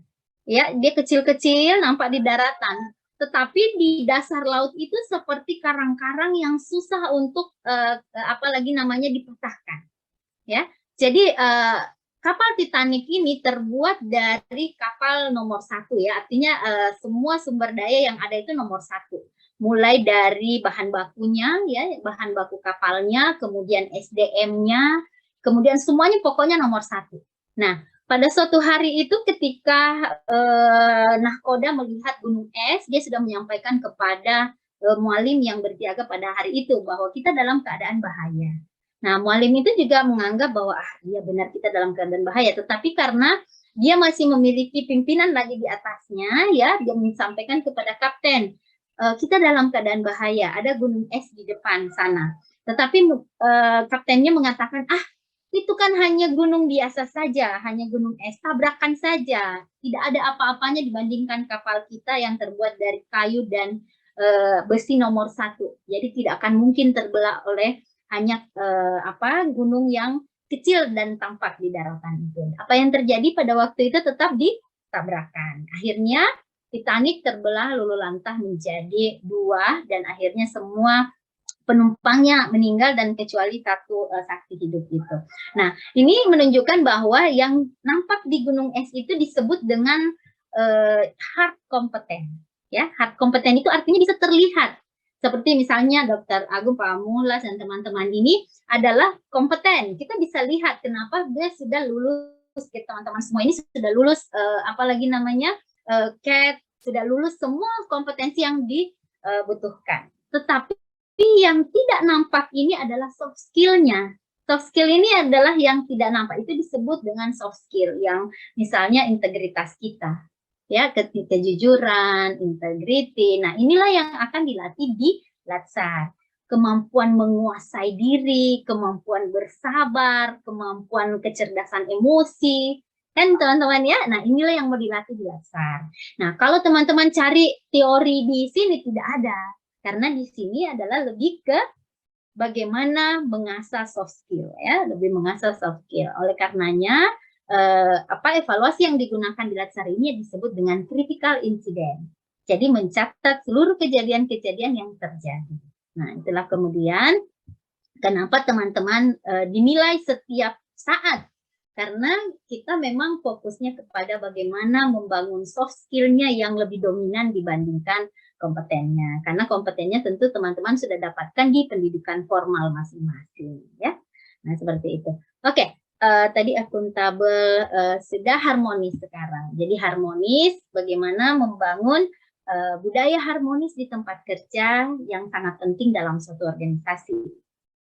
Ya, dia kecil-kecil nampak di daratan. Tetapi di dasar laut itu seperti karang-karang yang susah untuk apalagi namanya dipecahkan. Ya, jadi kapal Titanic ini terbuat dari kapal nomor 1 ya, artinya semua sumber daya yang ada itu nomor 1. Mulai dari bahan bakunya ya, bahan baku kapalnya, kemudian SDM-nya, kemudian semuanya pokoknya nomor 1. Nah, pada suatu hari itu ketika nahkoda melihat gunung es, dia sudah menyampaikan kepada mualim yang berjaga pada hari itu bahwa kita dalam keadaan bahaya. Nah, mualim itu juga menganggap bahwa iya benar kita dalam keadaan bahaya, tetapi karena dia masih memiliki pimpinan lagi di atasnya, ya, dia menyampaikan kepada kapten, kita dalam keadaan bahaya, ada gunung es di depan sana. Tetapi kaptennya mengatakan, itu kan hanya gunung biasa saja, hanya gunung es, tabrakan saja. Tidak ada apa-apanya dibandingkan kapal kita yang terbuat dari kayu dan besi nomor 1. Jadi tidak akan mungkin terbelah oleh hanya gunung yang kecil dan tampak di daratan itu. Apa yang terjadi pada waktu itu tetap ditabrakan. Akhirnya Titanic terbelah lulu lantah menjadi 2 dan akhirnya semua penumpangnya meninggal dan kecuali 1 saksi hidup itu. Nah, ini menunjukkan bahwa yang nampak di gunung es itu disebut dengan hard competence. Ya, hard competence itu artinya bisa terlihat. Seperti misalnya Dr. Agung, Pak Mulas dan teman-teman ini adalah kompeten. Kita bisa lihat kenapa dia sudah lulus, teman-teman semua ini sudah lulus apalagi namanya CAT, sudah lulus semua kompetensi yang dibutuhkan. Tetapi yang tidak nampak ini adalah soft skill-nya. Soft skill ini adalah yang tidak nampak. Itu disebut dengan soft skill, yang misalnya integritas kita. Ya, kejujuran, integriti. Nah, inilah yang akan dilatih di Latsar. Kemampuan menguasai diri, kemampuan bersabar, kemampuan kecerdasan emosi, Kan teman-teman ya, nah inilah yang mau dilatih di Latsar. Nah, kalau teman-teman cari teori di sini tidak ada, karena di sini adalah lebih ke bagaimana mengasah soft skill ya, lebih mengasah soft skill. Oleh karenanya evaluasi yang digunakan di Latsar ini disebut dengan critical incident. Jadi mencatat seluruh kejadian-kejadian yang terjadi. Nah, itulah kemudian kenapa teman-teman dinilai setiap saat. Karena kita memang fokusnya kepada bagaimana membangun soft skill-nya yang lebih dominan dibandingkan kompetennya. Karena kompetennya tentu teman-teman sudah dapatkan di pendidikan formal masing-masing. Ya. Nah, seperti itu. Oke, tadi akuntabel sudah harmonis sekarang. Jadi harmonis, bagaimana membangun budaya harmonis di tempat kerja yang sangat penting dalam suatu organisasi.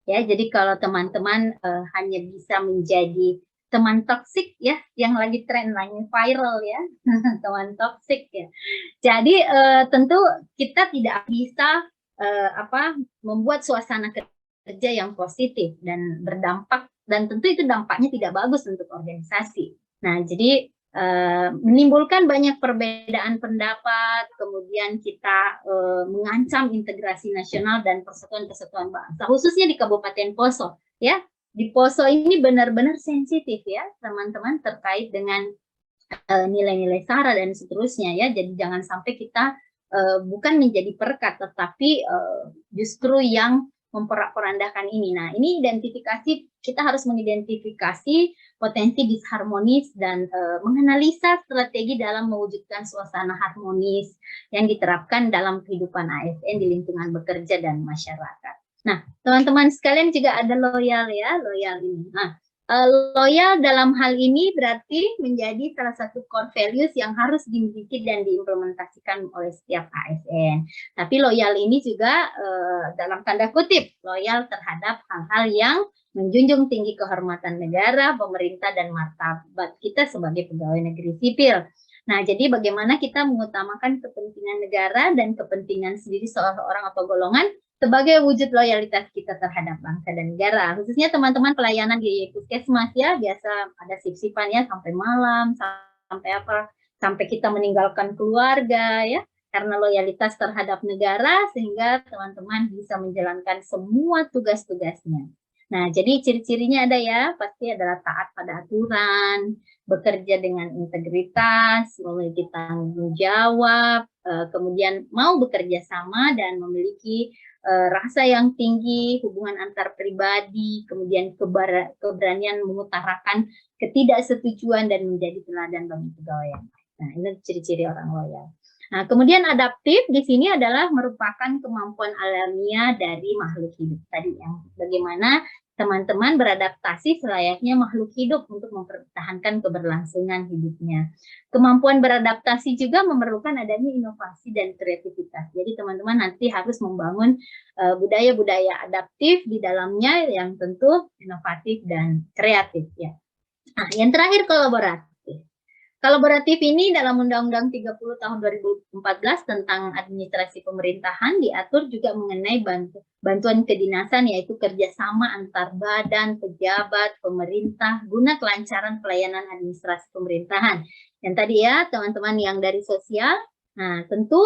Ya, jadi kalau teman-teman hanya bisa menjadi teman toksik ya, yang lagi tren, lagi viral ya, teman toksik ya. Jadi tentu kita tidak bisa membuat suasana kerja yang positif dan berdampak, dan tentu itu dampaknya tidak bagus untuk organisasi. Nah, jadi menimbulkan banyak perbedaan pendapat, kemudian kita mengancam integrasi nasional dan persatuan-persatuan bangsa, khususnya di Kabupaten Poso ya. Di Poso ini benar-benar sensitif ya teman-teman terkait dengan nilai-nilai SARA dan seterusnya ya. Jadi jangan sampai kita bukan menjadi perekat, tetapi justru yang memporak-porandakan ini. Nah, ini identifikasi, kita harus mengidentifikasi potensi disharmonis dan menganalisa strategi dalam mewujudkan suasana harmonis yang diterapkan dalam kehidupan ASN di lingkungan bekerja dan masyarakat. Nah, teman-teman sekalian juga ada loyal ya, loyal ini. Nah, loyal dalam hal ini berarti menjadi salah satu core values yang harus dimiliki dan diimplementasikan oleh setiap ASN. Tapi loyal ini juga dalam tanda kutip, loyal terhadap hal-hal yang menjunjung tinggi kehormatan negara, pemerintah, dan martabat kita sebagai pegawai negeri sipil. Nah, jadi bagaimana kita mengutamakan kepentingan negara dan kepentingan sendiri seorang atau golongan sebagai wujud loyalitas kita terhadap bangsa dan negara, khususnya teman-teman pelayanan di puskesmas ya, biasa ada sip-sipan ya sampai malam, sampai kita meninggalkan keluarga ya, karena loyalitas terhadap negara sehingga teman-teman bisa menjalankan semua tugas-tugasnya. Nah, jadi ciri-cirinya ada ya, pasti adalah taat pada aturan, bekerja dengan integritas, memiliki tanggung jawab, kemudian mau bekerja sama dan memiliki rasa yang tinggi, hubungan antar pribadi, kemudian keberanian mengutarakan ketidaksetujuan dan menjadi teladan bagi pegawai yang lain. Nah, ini ciri-ciri orang loyal. Nah, kemudian adaptif di sini adalah merupakan kemampuan alamiah dari makhluk hidup. Tadi yang bagaimana teman-teman beradaptasi selayaknya makhluk hidup untuk mempertahankan keberlangsungan hidupnya. Kemampuan beradaptasi juga memerlukan adanya inovasi dan kreativitas. Jadi teman-teman nanti harus membangun budaya-budaya adaptif di dalamnya yang tentu inovatif dan kreatif ya. Nah, yang terakhir kolaborasi. Kolaboratif ini dalam Undang-Undang 30 tahun 2014 tentang administrasi pemerintahan diatur juga mengenai bantuan kedinasan, yaitu kerjasama antar badan, pejabat, pemerintah guna kelancaran pelayanan administrasi pemerintahan. Dan tadi ya teman-teman yang dari sosial, nah tentu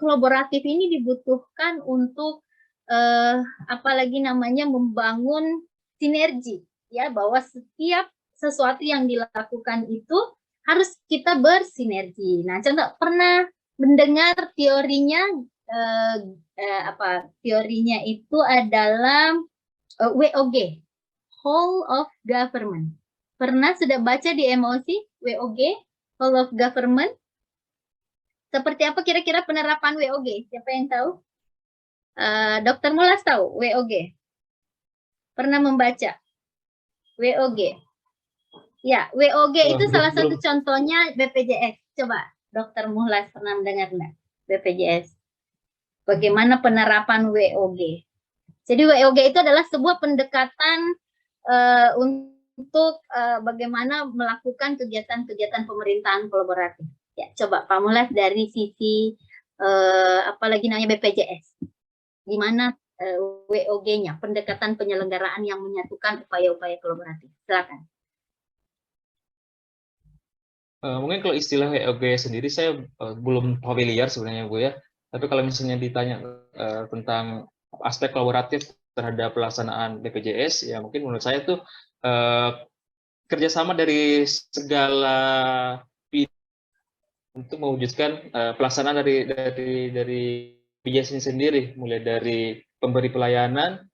kolaboratif ini dibutuhkan untuk apalagi namanya membangun sinergi ya, bahwa setiap sesuatu yang dilakukan itu harus kita bersinergi. Nah, contoh pernah mendengar teorinya teorinya itu adalah WOG, Whole of Government. Pernah sudah baca di emosi WOG, Whole of Government? Seperti apa kira-kira penerapan WOG? Siapa yang tahu? Dr. Mulas tahu WOG? Pernah membaca WOG? Ya, WOG itu salah satu contohnya BPJS. Coba, Dr. Muhlas pernah mendengar enggak? BPJS. Bagaimana penerapan WOG? Jadi WOG itu adalah sebuah pendekatan untuk bagaimana melakukan kegiatan-kegiatan pemerintahan kolaboratif. Ya, coba Pak Muhlas dari sisi apalagi namanya BPJS. Gimana WOG-nya, pendekatan penyelenggaraan yang menyatukan upaya-upaya kolaboratif. Silakan. Mungkin kalau istilah WOG sendiri saya belum familiar sebenarnya Bu ya. Tapi kalau misalnya ditanya tentang aspek kolaboratif terhadap pelaksanaan BPJS, ya mungkin menurut saya tuh kerjasama dari segala pihak untuk mewujudkan pelaksanaan dari BPJS ini sendiri, mulai dari pemberi pelayanan,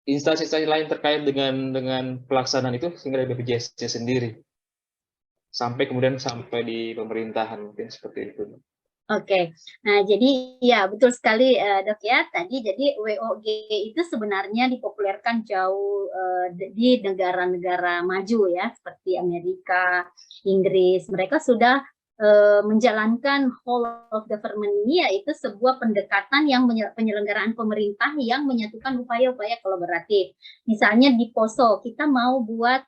instansi-instansi lain terkait dengan pelaksanaan itu, sehingga dari BPJS-nya sendiri sampai kemudian sampai di pemerintahan, mungkin seperti itu. Oke, nah jadi ya betul sekali Dok ya, tadi jadi WOG itu sebenarnya dipopulerkan jauh di negara-negara maju ya, seperti Amerika, Inggris, mereka sudah menjalankan whole of government ini, yaitu sebuah pendekatan yang penyelenggaraan pemerintah yang menyatukan upaya-upaya kolaboratif. Misalnya di Poso, kita mau buat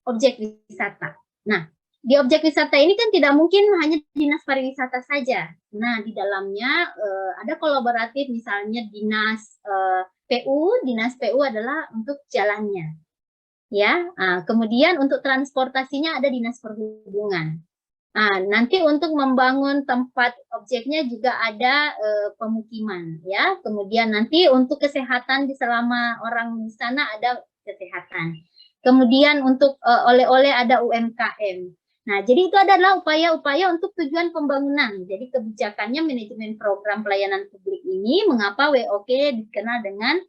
objek wisata. Nah, di objek wisata ini kan tidak mungkin hanya dinas pariwisata saja. Nah, di dalamnya ada kolaboratif, misalnya dinas PU. Dinas PU adalah untuk jalannya, ya. Kemudian untuk transportasinya ada dinas perhubungan. Nanti untuk membangun tempat objeknya juga ada pemukiman, ya. Kemudian nanti untuk kesehatan selama orang di sana ada kesehatan. Kemudian untuk oleh-oleh ada UMKM. Nah, jadi itu adalah upaya-upaya untuk tujuan pembangunan. Jadi kebijakannya manajemen program pelayanan publik ini, mengapa WOG dikenal dengan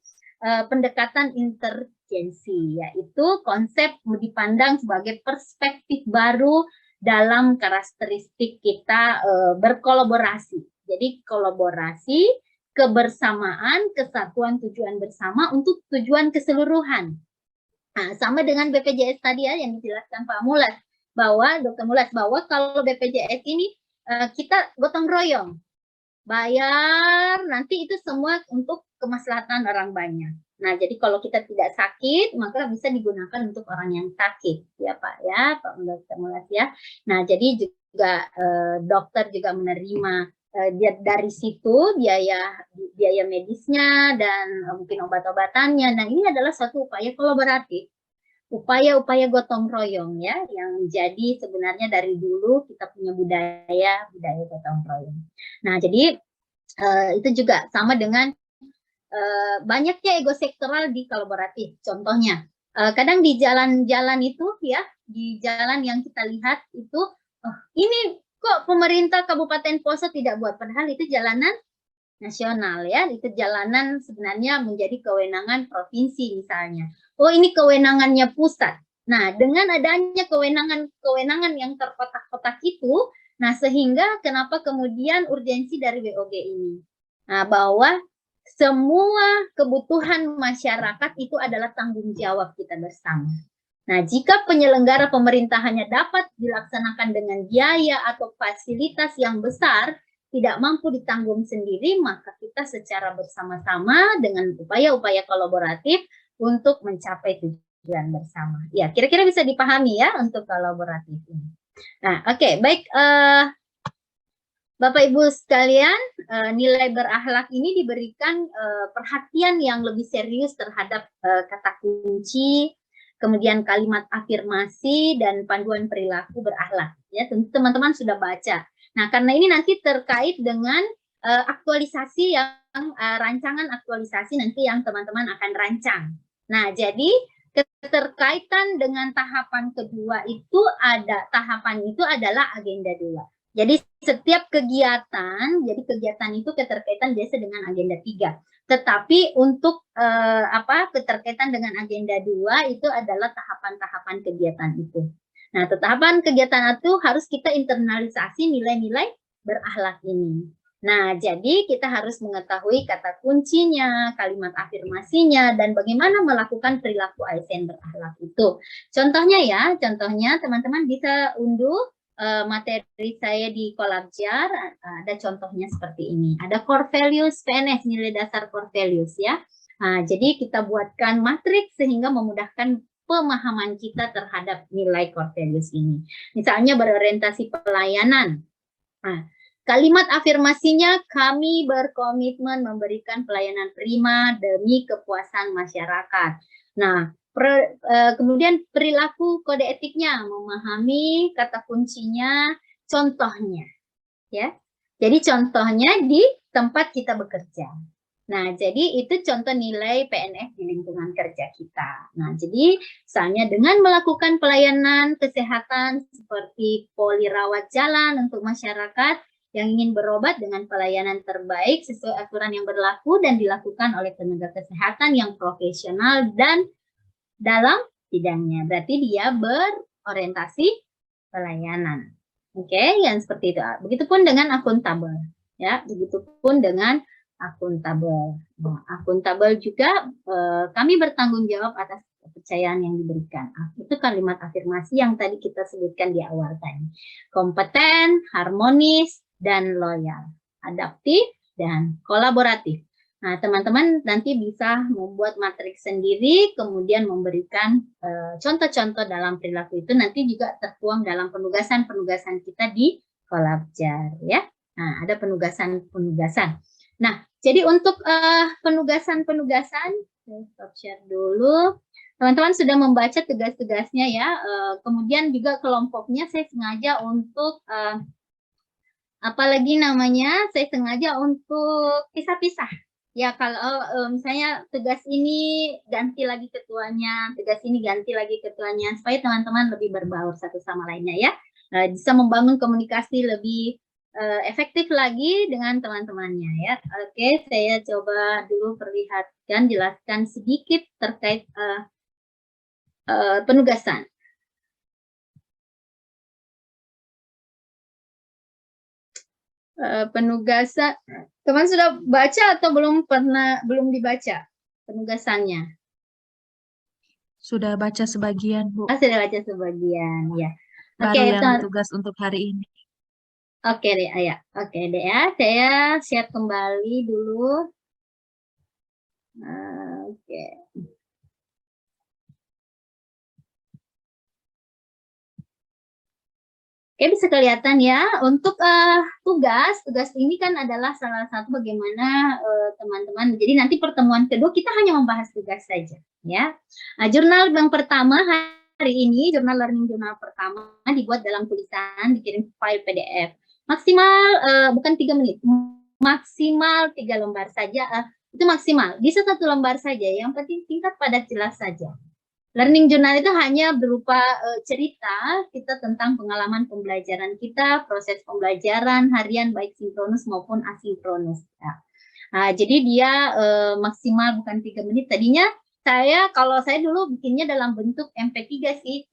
pendekatan intergensi, yaitu konsep dipandang sebagai perspektif baru dalam karakteristik kita berkolaborasi. Jadi kolaborasi, kebersamaan, kesatuan tujuan bersama untuk tujuan keseluruhan. Nah, sama dengan BPJS tadi ya yang dijelaskan Pak Mulas, bahwa Dr. Mulas, bahwa kalau BPJS ini kita gotong royong, bayar, nanti itu semua untuk kemaslahatan orang banyak. Nah, jadi kalau kita tidak sakit, maka bisa digunakan untuk orang yang sakit, ya Pak ya, Pak Dr. Mulas ya. Nah, jadi juga dokter juga menerima dari situ biaya medisnya dan mungkin obat-obatannya. Nah, ini adalah suatu upaya kolaboratif. Upaya-upaya gotong royong ya, yang jadi sebenarnya dari dulu kita punya budaya gotong royong. Nah, jadi itu juga sama dengan banyaknya ego sektoral di kolaboratif. Contohnya, kadang di jalan-jalan itu ya, di jalan yang kita lihat itu, ini kok pemerintah Kabupaten Poso tidak buat, padahal itu jalanan nasional ya, itu jalanan sebenarnya menjadi kewenangan provinsi misalnya. Oh, ini kewenangannya pusat. Nah, dengan adanya kewenangan yang terkotak-kotak itu, nah sehingga kenapa kemudian urgensi dari WOG ini. Nah, bahwa semua kebutuhan masyarakat itu adalah tanggung jawab kita bersama. Nah, jika penyelenggara pemerintahannya dapat dilaksanakan dengan biaya atau fasilitas yang besar, tidak mampu ditanggung sendiri, maka kita secara bersama-sama dengan upaya-upaya kolaboratif untuk mencapai tujuan bersama. Ya, kira-kira bisa dipahami ya untuk kolaboratif ini. Nah, oke, baik. Bapak Ibu sekalian, nilai berakhlak ini diberikan perhatian yang lebih serius terhadap kata kunci, kemudian kalimat afirmasi dan panduan perilaku berakhlak. Ya, tentu teman-teman sudah baca. Nah, karena ini nanti terkait dengan aktualisasi yang rancangan aktualisasi nanti yang teman-teman akan rancang. Nah, jadi keterkaitan dengan tahapan kedua itu adalah agenda 2. Jadi setiap kegiatan, jadi kegiatan itu keterkaitan biasa dengan agenda 3. Tetapi untuk keterkaitan dengan agenda 2 itu adalah tahapan-tahapan kegiatan itu. Nah, tahapan kegiatan itu harus kita internalisasi nilai-nilai berakhlak ini. Nah, jadi kita harus mengetahui kata kuncinya, kalimat afirmasinya, dan bagaimana melakukan perilaku ASN berakhlak itu. Contohnya teman-teman bisa unduh materi saya di Kolabjar, ada contohnya seperti ini. Ada core values PNS, nilai dasar core values ya. Nah, jadi kita buatkan matriks sehingga memudahkan pemahaman kita terhadap nilai core values ini. Misalnya berorientasi pelayanan. Nah, Kalimat afirmasinya, kami berkomitmen memberikan pelayanan prima demi kepuasan masyarakat. Nah, kemudian perilaku kode etiknya, memahami kata kuncinya, contohnya. Ya, jadi contohnya di tempat kita bekerja. Nah, jadi itu contoh nilai PNS di lingkungan kerja kita. Nah, jadi misalnya dengan melakukan pelayanan kesehatan seperti poli rawat jalan untuk masyarakat yang ingin berobat dengan pelayanan terbaik sesuai aturan yang berlaku dan dilakukan oleh tenaga kesehatan yang profesional dan dalam bidangnya. Berarti dia berorientasi pelayanan. Oke, yang seperti itu. Begitupun dengan akuntabel. Ya, begitupun dengan akuntabel. Nah, akuntabel juga kami bertanggung jawab atas kepercayaan yang diberikan. Itu kalimat afirmasi yang tadi kita sebutkan di awal tadi. Kompeten, harmonis, dan loyal. Adaptif dan kolaboratif. Nah, teman-teman nanti bisa membuat matriks sendiri, kemudian memberikan contoh-contoh dalam perilaku itu nanti juga tertuang dalam penugasan-penugasan kita di Kolabjar, ya. Nah, ada penugasan-penugasan. Nah, jadi untuk penugasan-penugasan, saya stop share dulu. Teman-teman sudah membaca tugas-tugasnya ya. Kemudian juga kelompoknya saya sengaja untuk apalagi namanya, saya sengaja untuk pisah-pisah. Ya, kalau misalnya tugas ini ganti lagi ketuanya, tugas ini ganti lagi ketuanya, supaya teman-teman lebih berbaur satu sama lainnya ya. Bisa membangun komunikasi lebih efektif lagi dengan teman-temannya ya. Oke, saya coba dulu perlihatkan, jelaskan sedikit terkait penugasan. Penugasan, teman sudah baca atau belum dibaca penugasannya? Sudah baca sebagian, Bu. Sudah baca sebagian, ya. Baru yang tugas untuk hari ini. Oke deh, ya. Oke deh ya. Saya share kembali dulu. Oke. Oke, bisa kelihatan ya, untuk tugas ini kan adalah salah satu bagaimana teman-teman, jadi nanti pertemuan kedua kita hanya membahas tugas saja, ya. Nah, jurnal yang pertama hari ini, jurnal learning jurnal pertama dibuat dalam tulisan, dikirim file PDF. Maksimal, bukan 3 menit, maksimal 3 lembar saja, itu maksimal, bisa 1 lembar saja, yang penting singkat, padat, jelas saja. Learning journal itu hanya berupa cerita kita tentang pengalaman pembelajaran kita, proses pembelajaran harian baik sinkronus maupun asinkronus. Ya. Nah, jadi dia maksimal bukan 3 menit. Tadinya kalau saya dulu bikinnya dalam bentuk MP3 sih,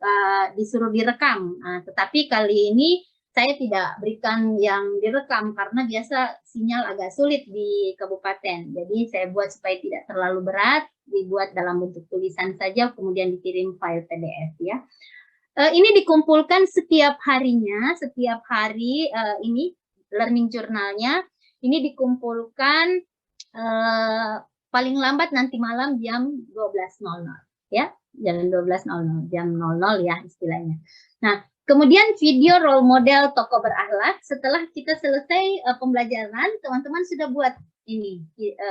disuruh direkam. Nah, tetapi kali ini saya tidak berikan yang direkam karena biasa sinyal agak sulit di kabupaten. Jadi saya buat supaya tidak terlalu berat, dibuat dalam bentuk tulisan saja, kemudian dikirim file PDF ya. Ini dikumpulkan setiap harinya, setiap hari ini learning journalnya, ini dikumpulkan paling lambat nanti malam jam 12.00 ya, jam 12.00, jam 00 ya istilahnya. Nah, kemudian video role model tokoh berakhlak, setelah kita selesai pembelajaran, teman-teman sudah buat ini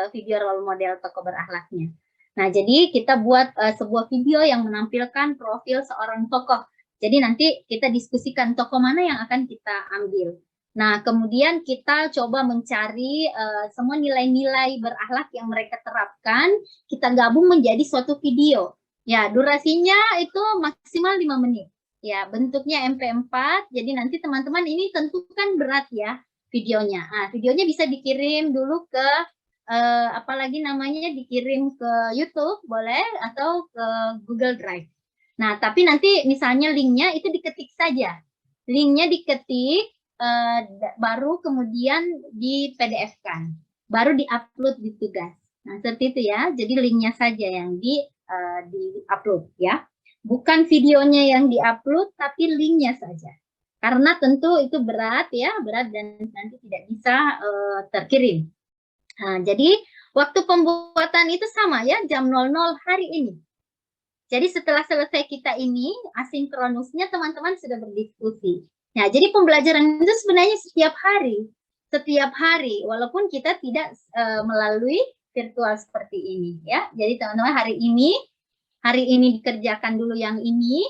video role model tokoh berakhlaknya. Nah, jadi kita buat sebuah video yang menampilkan profil seorang tokoh. Jadi nanti kita diskusikan tokoh mana yang akan kita ambil. Nah, kemudian kita coba mencari semua nilai-nilai berakhlak yang mereka terapkan, kita gabung menjadi suatu video. Ya, durasinya itu maksimal 5 menit. Ya, bentuknya MP4, jadi nanti teman-teman ini tentukan berat ya videonya. Nah, videonya bisa dikirim dulu ke apalagi namanya, dikirim ke YouTube boleh atau ke Google Drive. Nah, tapi nanti misalnya linknya itu diketik saja. Linknya diketik, baru kemudian di PDF-kan, baru di-upload di tugas. Nah, seperti itu ya. Jadi linknya saja yang di-upload ya. Bukan videonya yang di-upload, tapi linknya saja. Karena tentu itu berat ya, berat dan nanti tidak bisa terkirim. Nah, jadi waktu pembuatan itu sama ya, jam 00 hari ini. Jadi setelah selesai kita ini, asinkronusnya teman-teman sudah berdiskusi. Nah, jadi pembelajaran itu sebenarnya setiap hari. setiap hari, walaupun kita tidak melalui virtual seperti ini ya. Jadi teman-teman hari ini dikerjakan dulu yang ini,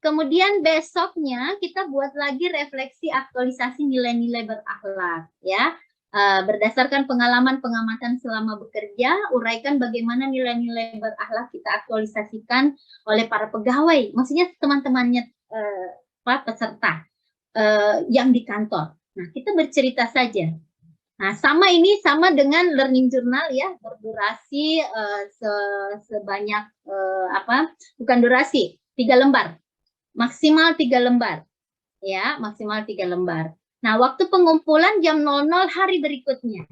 kemudian besoknya kita buat lagi refleksi aktualisasi nilai-nilai berakhlak ya. Berdasarkan pengalaman pengamatan selama bekerja, uraikan bagaimana nilai-nilai berakhlak kita aktualisasikan oleh para pegawai, maksudnya teman-temannya peserta yang di kantor. Nah, kita bercerita saja. Nah, sama dengan learning journal ya, berdurasi sebanyak bukan durasi, 3 lembar, maksimal 3 lembar, ya, maksimal 3 lembar. Nah, waktu pengumpulan jam 00 hari berikutnya.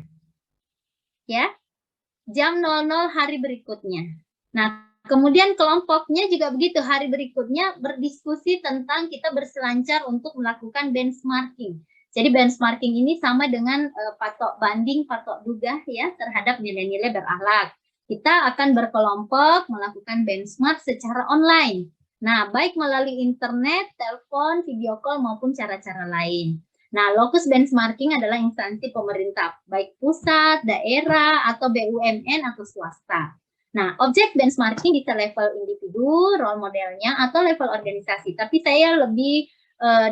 Ya. Jam 00 hari berikutnya. Nah, kemudian kelompoknya juga begitu, hari berikutnya berdiskusi tentang kita berselancar untuk melakukan benchmarking. Jadi benchmarking ini sama dengan patok banding, patok duga ya terhadap nilai-nilai berakhlak. Kita akan berkelompok melakukan benchmark secara online. Nah, baik melalui internet, telepon, video call maupun cara-cara lain. Nah, lokus benchmarking adalah instansi pemerintah, baik pusat, daerah, atau BUMN atau swasta. Nah, objek benchmarking bisa level individu, role modelnya, atau level organisasi. Tapi saya lebih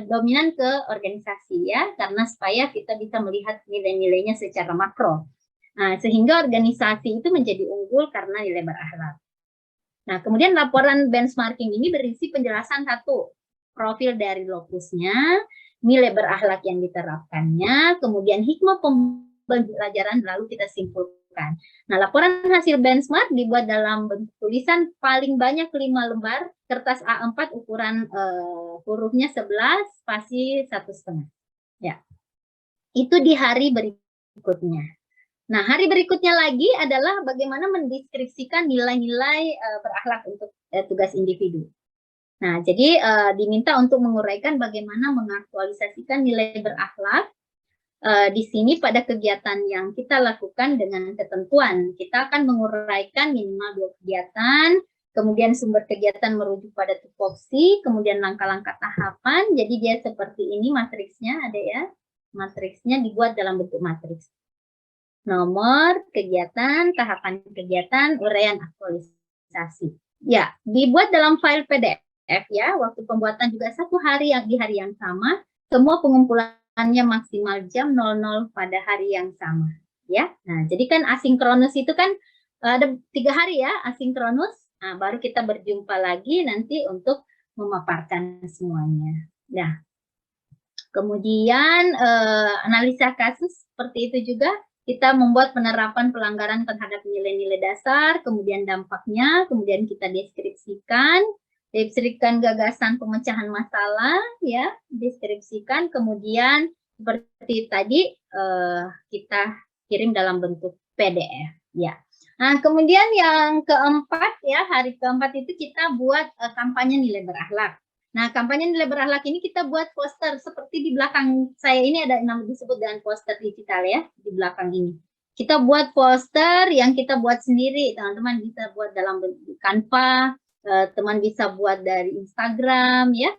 dominan ke organisasi ya, karena supaya kita bisa melihat nilai-nilainya secara makro. Nah, sehingga organisasi itu menjadi unggul karena nilai berakhlak. Nah, kemudian laporan benchmarking ini berisi penjelasan satu, profil dari lokusnya, nilai berakhlak yang diterapkannya, kemudian hikmah pembelajaran lalu kita simpulkan. Nah, laporan hasil benchmark dibuat dalam bentuk tulisan paling banyak 5 lembar, kertas A4 ukuran hurufnya 11, spasi 1,5. Ya. Itu di hari berikutnya. Nah, hari berikutnya lagi adalah bagaimana mendeskripsikan nilai-nilai berakhlak untuk tugas individu. Nah, jadi diminta untuk menguraikan bagaimana mengaktualisasikan nilai berakhlak di sini pada kegiatan yang kita lakukan dengan ketentuan. Kita akan menguraikan minimal 2 kegiatan, kemudian sumber kegiatan merujuk pada tupoksi, kemudian langkah-langkah tahapan. Jadi dia seperti ini matriksnya ada ya. Matriksnya dibuat dalam bentuk matriks. Nomor kegiatan, tahapan kegiatan, uraian aktualisasi. Ya, dibuat dalam file PDF. Ya, waktu pembuatan juga 1 hari di hari yang sama, semua pengumpulannya maksimal jam 00 pada hari yang sama, ya. Nah, jadi kan asinkronus itu kan ada 3 hari ya, asinkronus. Nah, baru kita berjumpa lagi nanti untuk memaparkan semuanya. Nah, kemudian analisa kasus seperti itu juga, kita membuat penerapan pelanggaran terhadap nilai-nilai dasar, kemudian dampaknya, kemudian kita deskripsikan gagasan pemecahan masalah, ya, deskripsikan, kemudian seperti tadi kita kirim dalam bentuk PDF, ya. Nah, kemudian yang keempat, ya, hari keempat itu kita buat kampanye nilai berakhlak. Nah, kampanye nilai berakhlak ini kita buat poster seperti di belakang saya ini ada yang disebut dengan poster digital ya, di belakang ini. Kita buat poster yang kita buat sendiri, teman-teman bisa buat dalam bentuk Canva, teman bisa buat dari Instagram ya,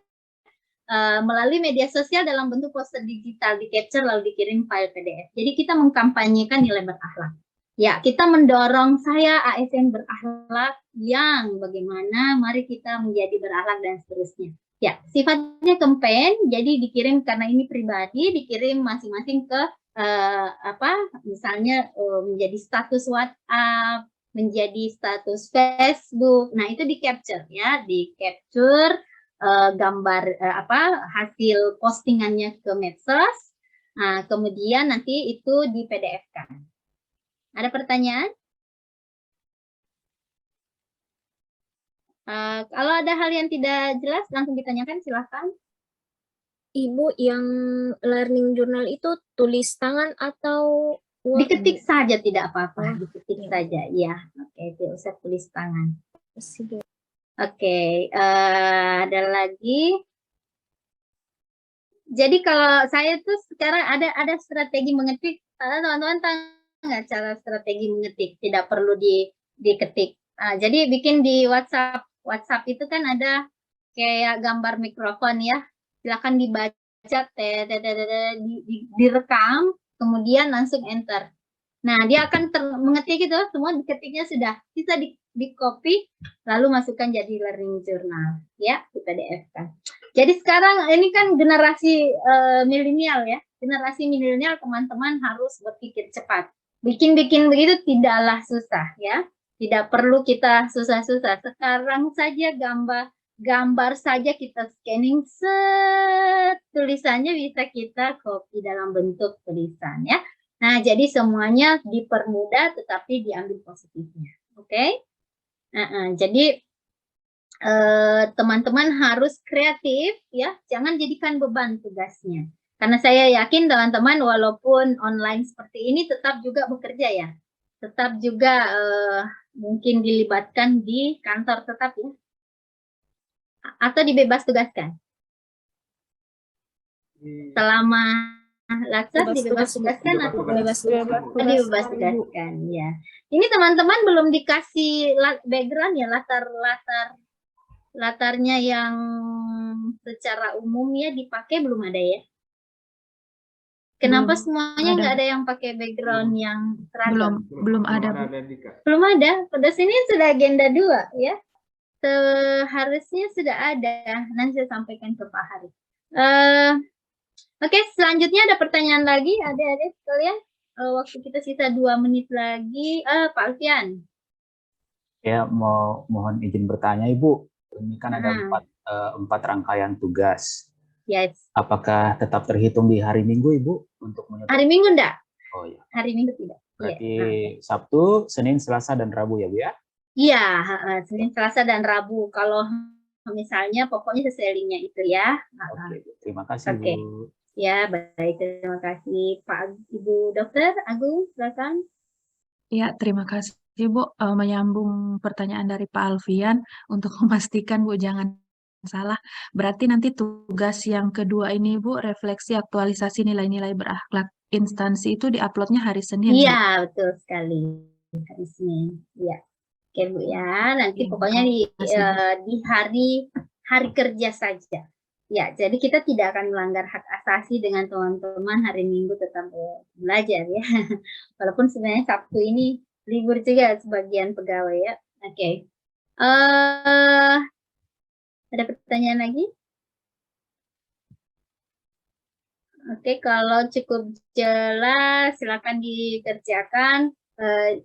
melalui media sosial dalam bentuk poster digital, di capture lalu dikirim file PDF. Jadi kita mengkampanyekan nilai berakhlak. Ya, kita mendorong saya ASN berakhlak yang bagaimana, mari kita menjadi berakhlak dan seterusnya. Ya, sifatnya campaign, jadi dikirim karena ini pribadi, dikirim masing-masing ke misalnya menjadi status WhatsApp, menjadi status Facebook. Nah, itu di capture ya, di capture gambar hasil postingannya ke medsos. Nah, kemudian nanti itu di PDF-kan. Ada pertanyaan? Kalau ada hal yang tidak jelas langsung ditanyakan, silahkan. Ibu, yang learning journal itu tulis tangan atau diketik saja, tidak apa-apa, diketik saja, ya. Oke, tidak usah tulis tangan. Oke, ada lagi. Jadi kalau saya tuh sekarang ada strategi mengetik, teman-teman tahu nggak cara strategi mengetik? Tidak perlu diketik. Jadi bikin di WhatsApp itu kan ada kayak gambar mikrofon ya. Silakan dibaca, direkam. kemudian langsung enter. Nah, dia akan mengetik itu, semua ketiknya sudah bisa di copy, lalu masukkan jadi learning journal, ya, di PDF kan. Jadi sekarang ini kan generasi milenial ya, generasi milenial teman-teman harus berpikir cepat. Bikin-bikin begitu tidaklah susah ya, tidak perlu kita susah-susah. Sekarang saja gambar saja kita scanning, tulisannya bisa kita copy dalam bentuk tulisan ya. Nah, jadi semuanya dipermudah tetapi diambil positifnya. Oke? Jadi teman-teman harus kreatif ya, jangan jadikan beban tugasnya. Karena saya yakin teman-teman walaupun online seperti ini tetap juga bekerja ya. Tetap juga mungkin dilibatkan di kantor tetap ya. Atau dibebas tugaskan. Selama laksar dibebas tugaskan atau dibebas tugaskan ya. Ini teman-teman belum dikasih background ya, latarnya yang secara umum ya dipakai belum ada ya. Kenapa semuanya nggak ada yang pakai background yang seragam? Belum ada. Belum ada. Pada sini sudah agenda 2 ya. Seharusnya sudah ada. Nanti saya sampaikan ke Pak Hari. Oke, selanjutnya ada pertanyaan lagi, adik-adik sekalian. Waktu kita sisa 2 menit lagi. Pak Alfian. Ya, mohon izin bertanya, Ibu. Ini kan ada 4 rangkaian tugas. Yes. Apakah tetap terhitung di hari Minggu, Ibu? Untuk hari Minggu enggak? Oh iya. Hari Minggu tidak. Berarti Sabtu, Senin, Selasa, dan Rabu ya, Bu ya? Iya, Senin, Selasa, dan Rabu. Kalau misalnya pokoknya sesuai linknya itu ya. Oke, terima kasih, Bu. Ya, baik. Terima kasih. Pak Ibu Dokter Agung, silakan. Ya, terima kasih, Bu. Menyambung pertanyaan dari Pak Alfian, untuk memastikan, Bu, jangan salah. Berarti nanti tugas yang kedua ini, Bu, refleksi aktualisasi nilai-nilai berakhlak instansi itu diuploadnya hari Senin. Iya, betul sekali. Hari Senin. Iya. Oke, Bu ya. Nanti pokoknya di hari kerja saja. Ya, jadi kita tidak akan melanggar hak asasi dengan teman-teman hari Minggu tetap belajar ya. Walaupun sebenarnya Sabtu ini libur juga sebagian pegawai ya. Oke. Ada pertanyaan lagi? Oke, kalau cukup jelas silakan dikerjakan.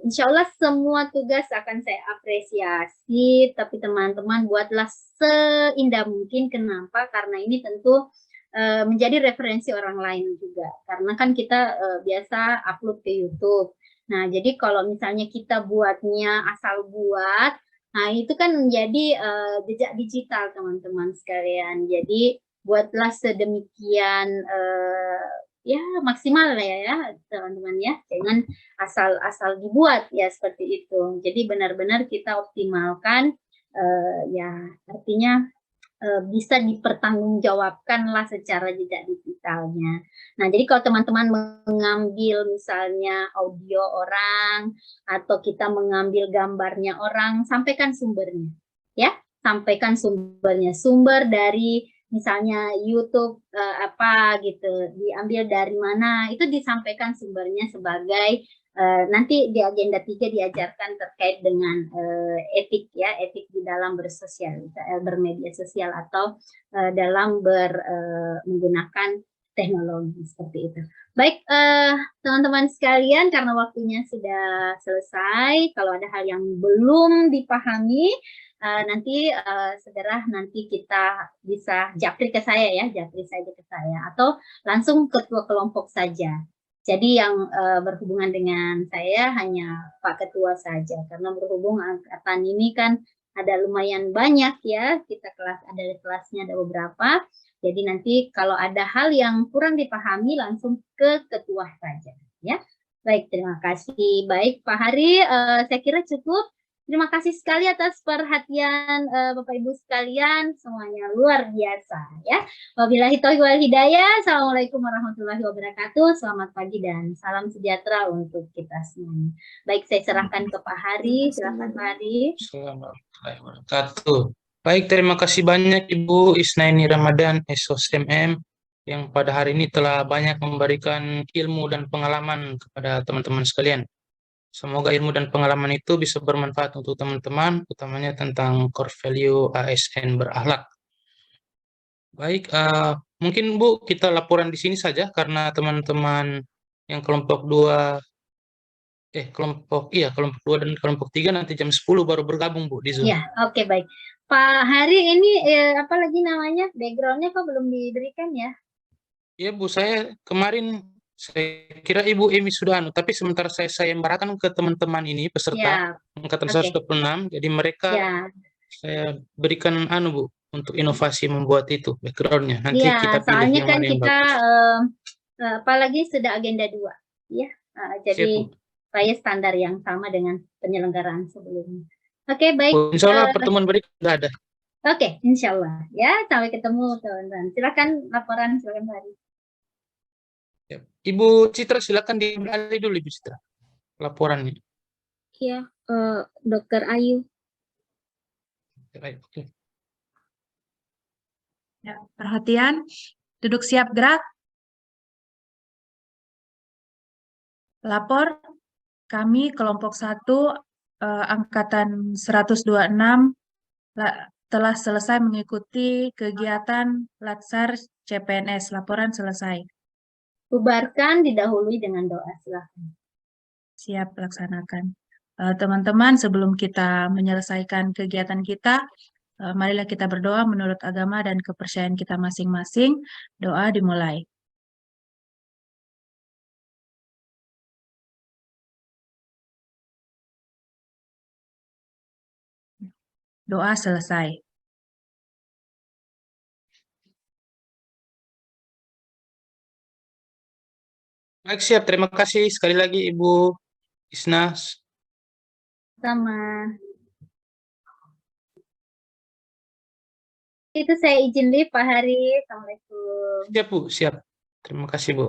Insya Allah semua tugas akan saya apresiasi, tapi teman-teman buatlah seindah mungkin. Kenapa? Karena ini tentu menjadi referensi orang lain juga. Karena kan kita biasa upload ke YouTube. Nah, jadi kalau misalnya kita buatnya asal buat, nah itu kan menjadi jejak digital teman-teman sekalian. Jadi buatlah sedemikian ya maksimal ya teman-teman ya, jangan asal dibuat ya seperti itu. Jadi benar-benar kita optimalkan ya, artinya bisa dipertanggungjawabkanlah secara jejak digitalnya. Nah, jadi kalau teman-teman mengambil misalnya audio orang atau kita mengambil gambarnya orang, sampaikan sumbernya ya, sampaikan sumbernya, sumber dari misalnya YouTube apa gitu, diambil dari mana, itu disampaikan sumbernya sebagai nanti di agenda 3 diajarkan terkait dengan etik ya, etik di dalam bermedia sosial atau dalam menggunakan teknologi seperti itu. Baik teman-teman sekalian, karena waktunya sudah selesai, kalau ada hal yang belum dipahami nanti segera nanti kita bisa japri ke saya ya, japri saja ke saya atau langsung ketua kelompok saja. Jadi yang berhubungan dengan saya hanya Pak Ketua saja, karena berhubung angkatan ini kan ada lumayan banyak ya, kita kelasnya ada beberapa. Jadi nanti kalau ada hal yang kurang dipahami langsung ke ketua saja ya. Baik, terima kasih. Baik Pak Hari, saya kira cukup. Terima kasih sekali atas perhatian Bapak Ibu sekalian, semuanya luar biasa ya. Wabillahi taufiq wal hidayah. Assalamualaikum warahmatullahi wabarakatuh. Selamat pagi dan salam sejahtera untuk kita semuanya. Baik, saya serahkan ke Pak Hari. Silakan Pak Hari. Assalamualaikum warahmatullahi wabarakatuh. Baik, terima kasih banyak Ibu Isnaini Ramadan, SOS MM yang pada hari ini telah banyak memberikan ilmu dan pengalaman kepada teman-teman sekalian. Semoga ilmu dan pengalaman itu bisa bermanfaat untuk teman-teman, utamanya tentang core value ASN berakhlak. Baik, mungkin Bu, kita laporan di sini saja karena teman-teman yang kelompok 2, kelompok 2 dan kelompok 3 nanti jam 10 baru bergabung Bu di Zoom. Ya, oke, baik. Pak Hari ini apa lagi namanya? Backgroundnya kok belum diberikan ya? Iya Bu, saya kemarin saya kira Ibu Emi sudah tapi sementara saya sayembarakan ke teman-teman ini peserta angkatan 126, jadi mereka saya berikan Bu untuk inovasi membuat itu backgroundnya. Nanti kita pilih soalnya yang kan mana yang kita bagus. apalagi sudah agenda 2 ya. Jadi supaya standar yang sama dengan penyelenggaraan sebelumnya. Oke, baik. Insya Allah pertemuan berikutnya sudah ada. Oke, insya Allah ya. Sampai ketemu teman-teman. Silakan laporan, silakan Pak Hari. Ibu Citra silakan diambil dulu Ibu Citra laporannya. Iya, Dr. Ayu. Oke. Ya, perhatian, duduk siap gerak. Lapor, kami kelompok 1 angkatan 126 telah selesai mengikuti kegiatan Latsar CPNS. Laporan selesai. Bubarkan didahului dengan doa, silakan. Siap, laksanakan. Teman-teman, sebelum kita menyelesaikan kegiatan kita, marilah kita berdoa menurut agama dan kepercayaan kita masing-masing. Doa dimulai. Doa selesai. Baik, siap. Terima kasih sekali lagi Ibu Isna. Sama. Itu saya izin live Pak Hari. Assalamualaikum. Siap Bu, siap. Terima kasih Bu.